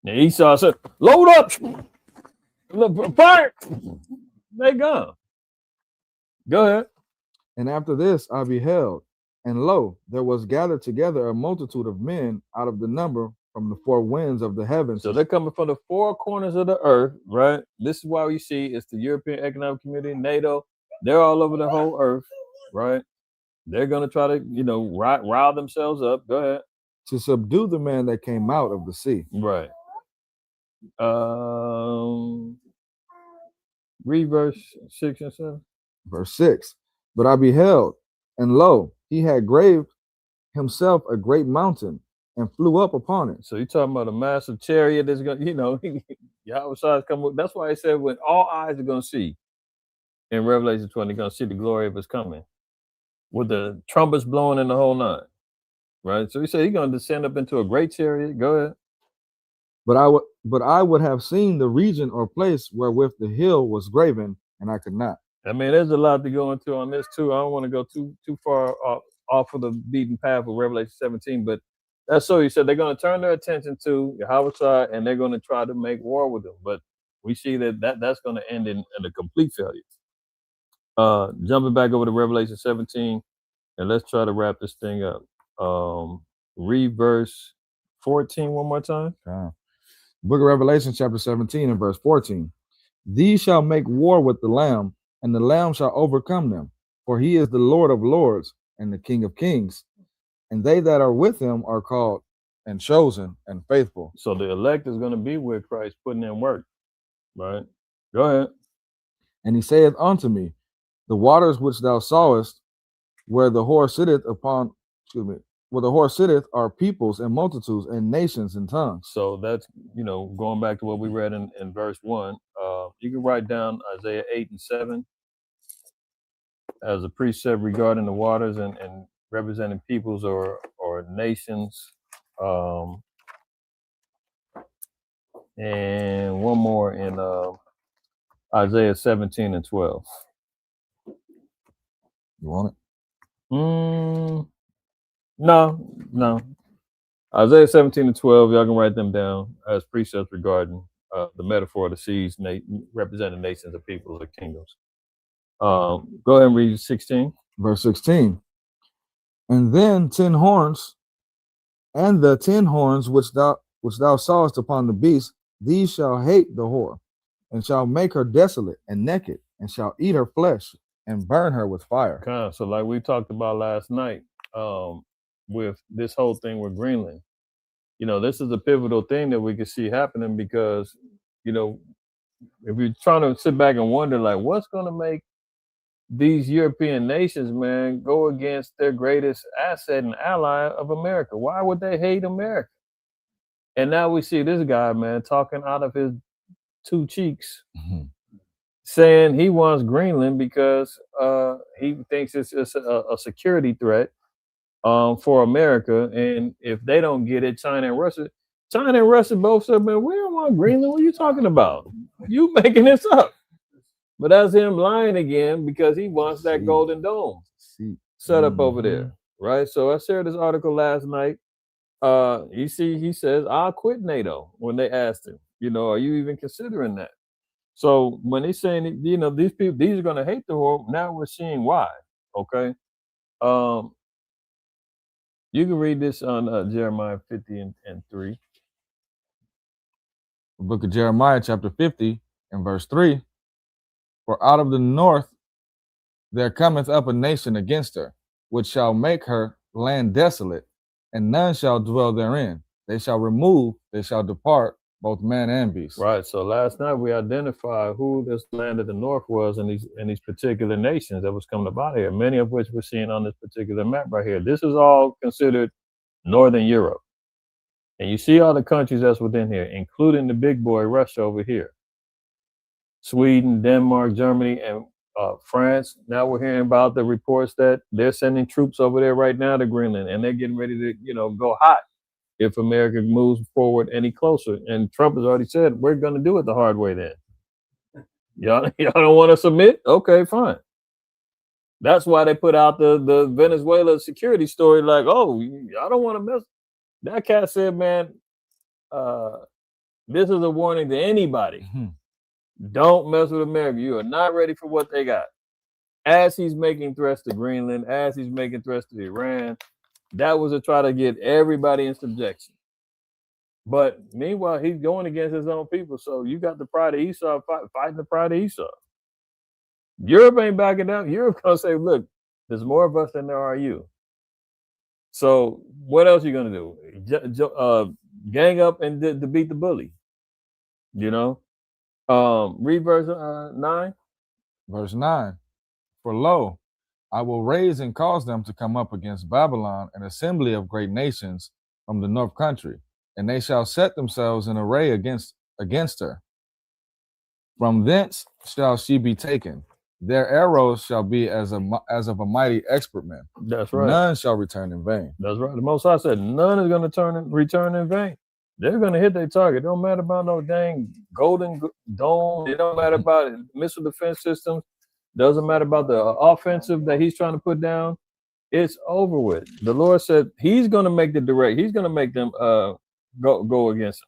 Now Esau said, load up. Look, fire. They gone. Go ahead. And after this I beheld, and lo, there was gathered together a multitude of men out of the number from the four winds of the heavens. So they're coming from the four corners of the earth, right? This is why we see it's the European Economic Community, NATO. They're all over the whole earth, right? They're going to try to, rile themselves up. Go ahead. To subdue the man that came out of the sea. Right. Read verse 6 and 7. Verse 6. But I beheld, and lo, he had graved himself a great mountain and flew up upon it. So you're talking about a massive chariot that's going to, Yahweh Shai is coming. That's why he said when all eyes are going to see in Revelation 20, they're going to see the glory of his coming with the trumpets blowing in the whole nine. Right. So he said he's going to descend up into a great chariot. Go ahead. But I would have seen the region or place wherewith the hill was graven, and I could not. I mean, there's a lot to go into on this too. I don't want to go too far off of the beaten path of Revelation 17, but that's so he said they're going to turn their attention to Yahweh Shai and they're going to try to make war with him. But we see that's going to end in a complete failure. Jumping back over to Revelation 17, and let's try to wrap this thing up. Read verse 14 one more time. Book of Revelation chapter 17 and verse 14. These shall make war with the Lamb, and the Lamb shall overcome them, for he is the Lord of lords and the King of kings, and they that are with him are called and chosen and faithful. So the elect is going to be with Christ, putting in work, right? Go ahead. And he saith unto me, the waters which thou sawest, where the whore sitteth are peoples and multitudes and nations and tongues. So that's, going back to what we read in verse 1. You can write down Isaiah 8 and 7 as a precept regarding the waters and representing peoples or nations. And one more in Isaiah 17 and 12. You want it? No. Isaiah 17 and 12, y'all can write them down as precepts regarding the metaphor of the seas, representing nations of peoples or kingdoms. Go ahead and read 16. Verse 16. And then 10 horns, and the 10 horns which thou sawest upon the beast, these shall hate the whore, and shall make her desolate and naked, and shall eat her flesh, and burn her with fire. So like we talked about last night, with this whole thing with Greenland, this is a pivotal thing that we can see happening because, if you're trying to sit back and wonder, like, what's going to make these European nations, man, go against their greatest asset and ally of America? Why would they hate America? And now we see this guy, man, talking out of his two cheeks, saying he wants Greenland because he thinks it's a security threat for America. And if they don't get it, China and Russia both said, man, we don't want Greenland. What are you talking about? You making this up. But that's him lying again because he wants that golden dome set up over there, right? So I shared this article last night. He says, I'll quit NATO when they asked him, are you even considering that? So when he's saying, these people, these are going to hate the whore, now we're seeing why, okay? You can read this on Jeremiah 50 and 3. The book of Jeremiah, chapter 50, and verse 3. For out of the north there cometh up a nation against her, which shall make her land desolate, and none shall dwell therein. They shall remove, they shall depart, both man and beast. Right. So last night we identified who this land of the north was in these particular nations that was coming about here, many of which we're seeing on this particular map right here. This is all considered Northern Europe. And you see all the countries that's within here, including the big boy Russia over here. Sweden, Denmark, Germany, and France. Now we're hearing about the reports that they're sending troops over there right now to Greenland, and they're getting ready to, go hot if America moves forward any closer. And Trump has already said, we're going to do it the hard way then. Y'all don't want to submit? Okay, fine. That's why they put out the Venezuela security story like, oh, I don't want to mess. That cat said, man, this is a warning to anybody. Don't mess with America. You are not ready for what they got. As he's making threats to Greenland, as he's making threats to Iran, that was to try to get everybody in subjection. But meanwhile, he's going against his own people. So you got the pride of Esau fighting the pride of Esau. Europe ain't backing down. Europe gonna say, look, there's more of us than there are you. So what else you gonna do? Gang up and to beat the bully. Read verse 9. Verse 9. For lo, I will raise and cause them to come up against Babylon, an assembly of great nations from the north country, and they shall set themselves in array against her. From thence shall she be taken. Their arrows shall be as of a mighty expert man. That's right. None shall return in vain. That's right. The Most High said none is going to return in vain. They're going to hit their target. It don't matter about no dang golden dome. It don't matter about missile defense systems. Doesn't matter about the offensive that he's trying to put down. It's over with. The Lord said he's going to make the direct. He's going to make them go against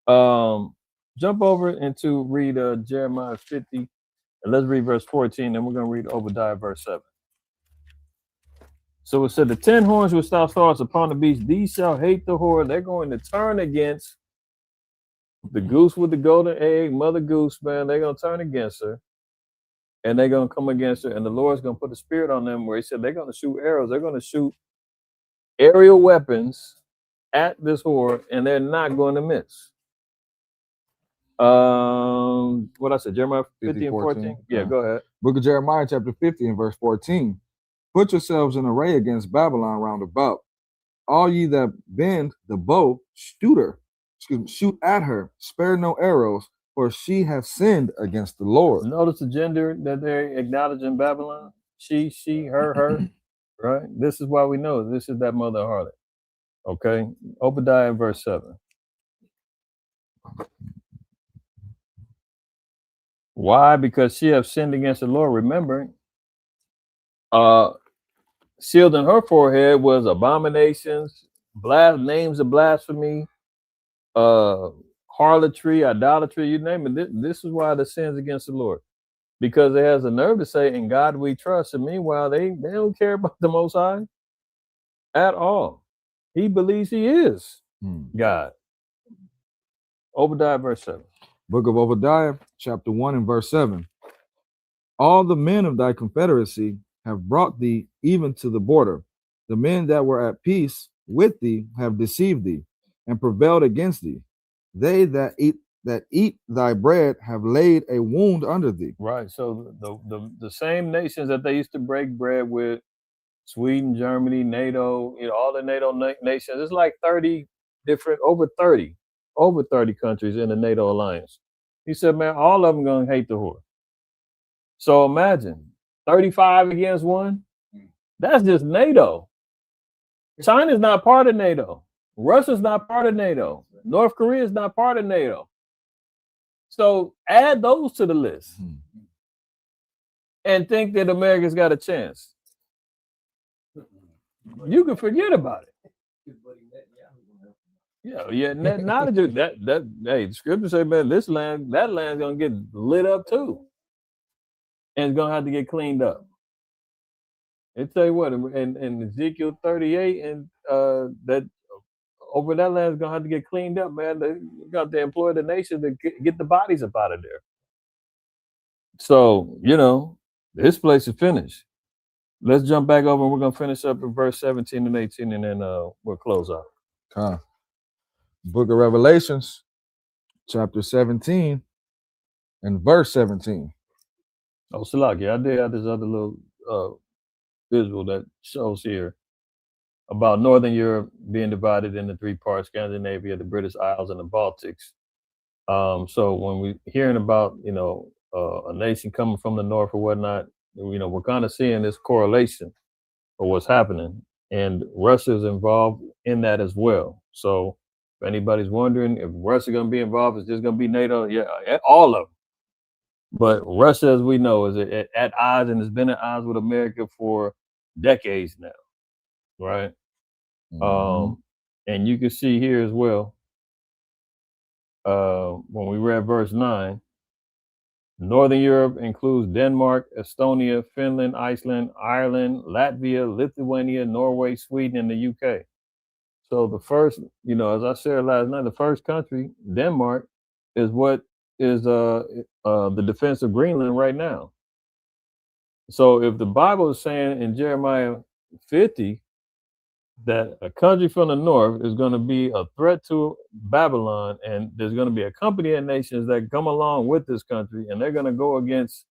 them. Jump over into read Jeremiah 50. And let's read verse 14. Then we're going to read Obadiah verse 7. So it said, the 10 horns which thou sawest upon the beast, these shall hate the whore. They're going to turn against the goose with the golden egg, mother goose, man. They're going to turn against her. And they're going to come against her. And the Lord's going to put a spirit on them where he said they're going to shoot arrows. They're going to shoot aerial weapons at this whore, and they're not going to miss. What I said, Jeremiah 50 and 14? Yeah, go ahead. Book of Jeremiah, chapter 50 and verse 14. Put yourselves in array against Babylon round about. All ye that bend the bow, shoot at her, spare no arrows, for she hath sinned against the Lord. Notice the gender that they acknowledge in Babylon. She, her, right? This is why we know this is that mother harlot. Okay? Obadiah verse 7. Why? Because she hath sinned against the Lord. Remember, sealed in her forehead was abominations, names of blasphemy, harlotry, idolatry, you name it. This is why the sins against the Lord. Because it has the nerve to say, in God we trust. And meanwhile, they don't care about the Most High at all. He believes he is God. Obadiah verse 7. Book of Obadiah, chapter 1 and verse 7. All the men of thy confederacy have brought thee even to the border. The men that were at peace with thee have deceived thee and prevailed against thee. They that eat thy bread have laid a wound under thee. Right. So the same nations that they used to break bread with, Sweden, Germany, Nato, all the NATO nations. It's like 30 different, over 30 countries in the NATO alliance. He said, man, all of them going to hate the whore. So imagine 35 against 1. That's just NATO. China's not part of NATO. Russia's not part of NATO. North Korea is not part of NATO. So add those to the list and think that America's got a chance. You can forget about it. Yeah. Not that. Hey, the scripture say, man, that land's gonna get lit up too, and it's gonna have to get cleaned up. It tell you what, in Ezekiel 38, and that over that land is gonna have to get cleaned up, man. They got to employ the nation to get the bodies up out of there. So this place is finished. Let's jump back over, and we're gonna finish up in verse 17 and 18, and then we'll close out. Book of Revelations, chapter 17, and verse 17. Oh, Salaki, I did have this other little visual that shows here about Northern Europe being divided into three parts: Scandinavia, the British Isles, and the Baltics. So when we're hearing about a nation coming from the north or whatnot, we're kind of seeing this correlation of what's happening, and Russia is involved in that as well. So if anybody's wondering if Russia going to be involved, is this going to be NATO? Yeah, all of them. But Russia, as we know, is at odds and has been at odds with America for decades now, right? And you can see here as well, when we read verse 9, Northern Europe includes Denmark, Estonia, Finland, Iceland, Ireland, Latvia, Lithuania, Norway, Sweden, and the UK. So the first, as I said last night, the first country, Denmark, is what is the defense of Greenland right now. So if the Bible is saying in Jeremiah 50 that a country from the north is going to be a threat to Babylon, and there's going to be a company of nations that come along with this country, and they're going to go against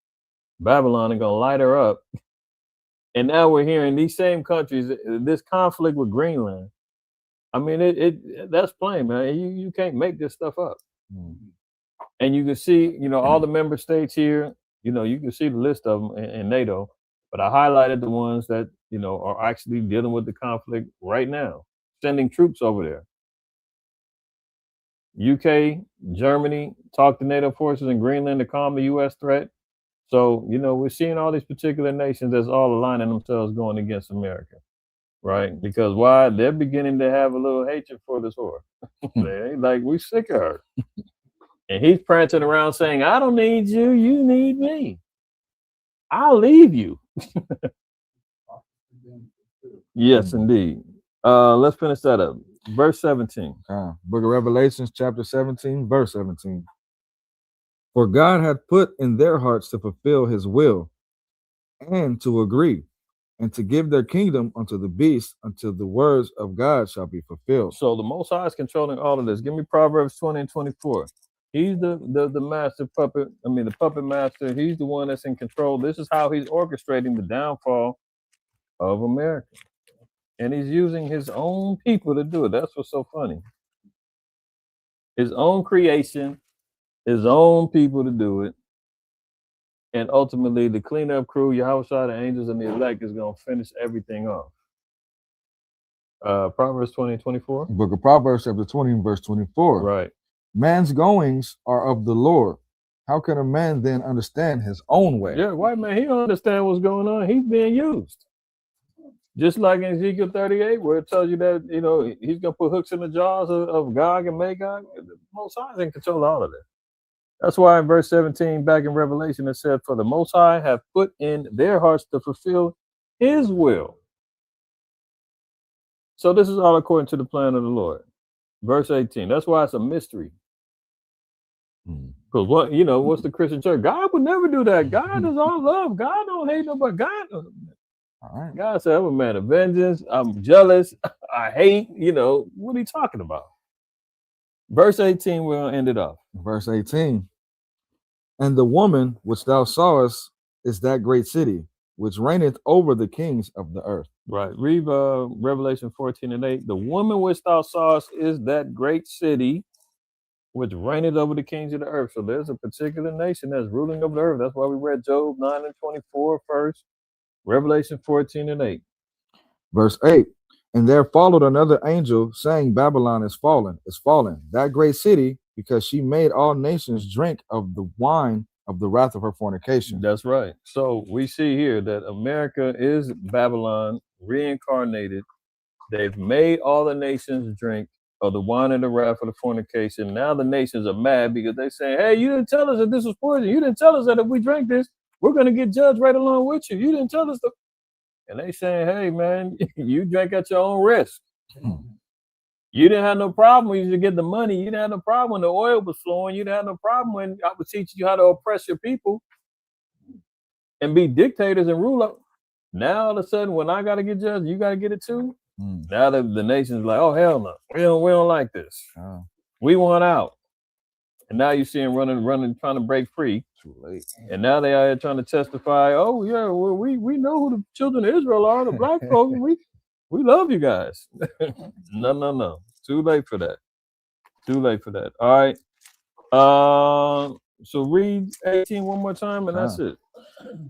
Babylon and going to light her up. And now we're hearing these same countries, this conflict with Greenland. I mean, that's plain, man. You can't make this stuff up. And you can see, all the member states here, you can see the list of them in NATO, but I highlighted the ones that, are actually dealing with the conflict right now, sending troops over there. UK, Germany, talk to NATO forces in Greenland to calm the US threat. So, we're seeing all these particular nations that's all aligning themselves going against America, right? Because why? They're beginning to have a little hatred for this whore. Like, we sick of her. And he's prancing around saying, I don't need you, you need me. I'll leave you. Yes, indeed. Let's finish that up. Verse 17. Book of Revelations, chapter 17, verse 17. For God had put in their hearts to fulfill his will and to agree and to give their kingdom unto the beast until the words of God shall be fulfilled. So the Most High is controlling all of this. Give me Proverbs 20 and 24. He's the master puppet. The puppet master. He's the one that's in control. This is how he's orchestrating the downfall of America. And he's using his own people to do it. That's what's so funny. His own creation, his own people to do it. And ultimately, the cleanup crew, Yahweh, the angels, and the elect is going to finish everything off. Proverbs 20 and 24. Book of Proverbs, chapter 20, verse 24. Right. Man's goings are of the Lord. How can a man then understand his own way? Yeah, white man, he don't understand what's going on. He's being used. Just like in Ezekiel 38, where it tells you that, he's going to put hooks in the jaws of Gog and Magog. The Most High is in control of all of that. That's why in verse 17, back in Revelation, it said, for the Most High have put in their hearts to fulfill his will. So this is all according to the plan of the Lord. Verse 18, that's why it's a mystery. Because what's the Christian church? God would never do that. God is all love. God don't hate nobody. God said, I'm a man of vengeance. I'm jealous. I hate. What are you talking about? Verse 18, we're going to end it off. Verse 18. And the woman which thou sawest is that great city, which reigneth over the kings of the earth. Right. Read Revelation 14 and 8. The woman which thou sawest is that great city, which reigneth over the kings of the earth. So there's a particular nation that's ruling over the earth. That's why we read Job 9 and 24 first. Revelation 14 and 8. Verse 8. And there followed another angel, saying, Babylon is fallen, that great city, because she made all nations drink of the wine of the wrath of her fornication. That's right. So we see here that America is Babylon reincarnated. They've made all the nations drink of the wine and the wrath of the fornication. Now the nations are mad because they say, hey, you didn't tell us that this was poison. You didn't tell us that if we drank this, we're going to get judged right along with you. You didn't tell us. and they saying, "Hey, man, you drink at your own risk. Mm. You didn't have no problem when you get the money. You didn't have no problem when the oil was flowing. You didn't have no problem when I was teaching you how to oppress your people and be dictators and rule up. Now all of a sudden, when I got to get judged, you got to get it too." Now the nation's like, "Oh hell no, we don't like this. Oh, We want out." And now you see them running, trying to break free. too late. And now they are trying to testify. "Oh yeah, well, we know who the children of Israel are, the black folks. We love you guys." No. Too late for that. Too late for that. All right. So read 18 one more time, and that's it.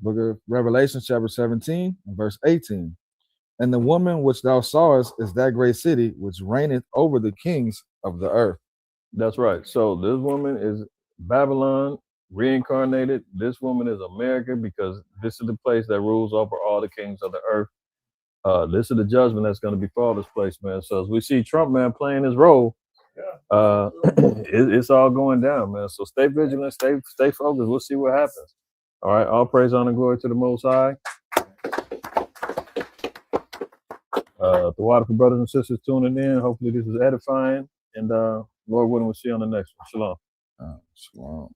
Book of Revelation, chapter 17, and verse 18. And the woman which thou sawest is that great city which reigneth over the kings of the earth. That's right. So this woman is Babylon reincarnated. This woman is America, because this is the place that rules over all the kings of the earth. This is the judgment that's going to befall this place, man. So as we see Trump, man, playing his role, it's all going down, man. So stay vigilant, stay focused. We'll see what happens. All right. All praise, honor, glory to the Most High. The wonderful brothers and sisters tuning in. Hopefully this is edifying. And Lord willing, we'll see you on the next one. Shalom. Shalom.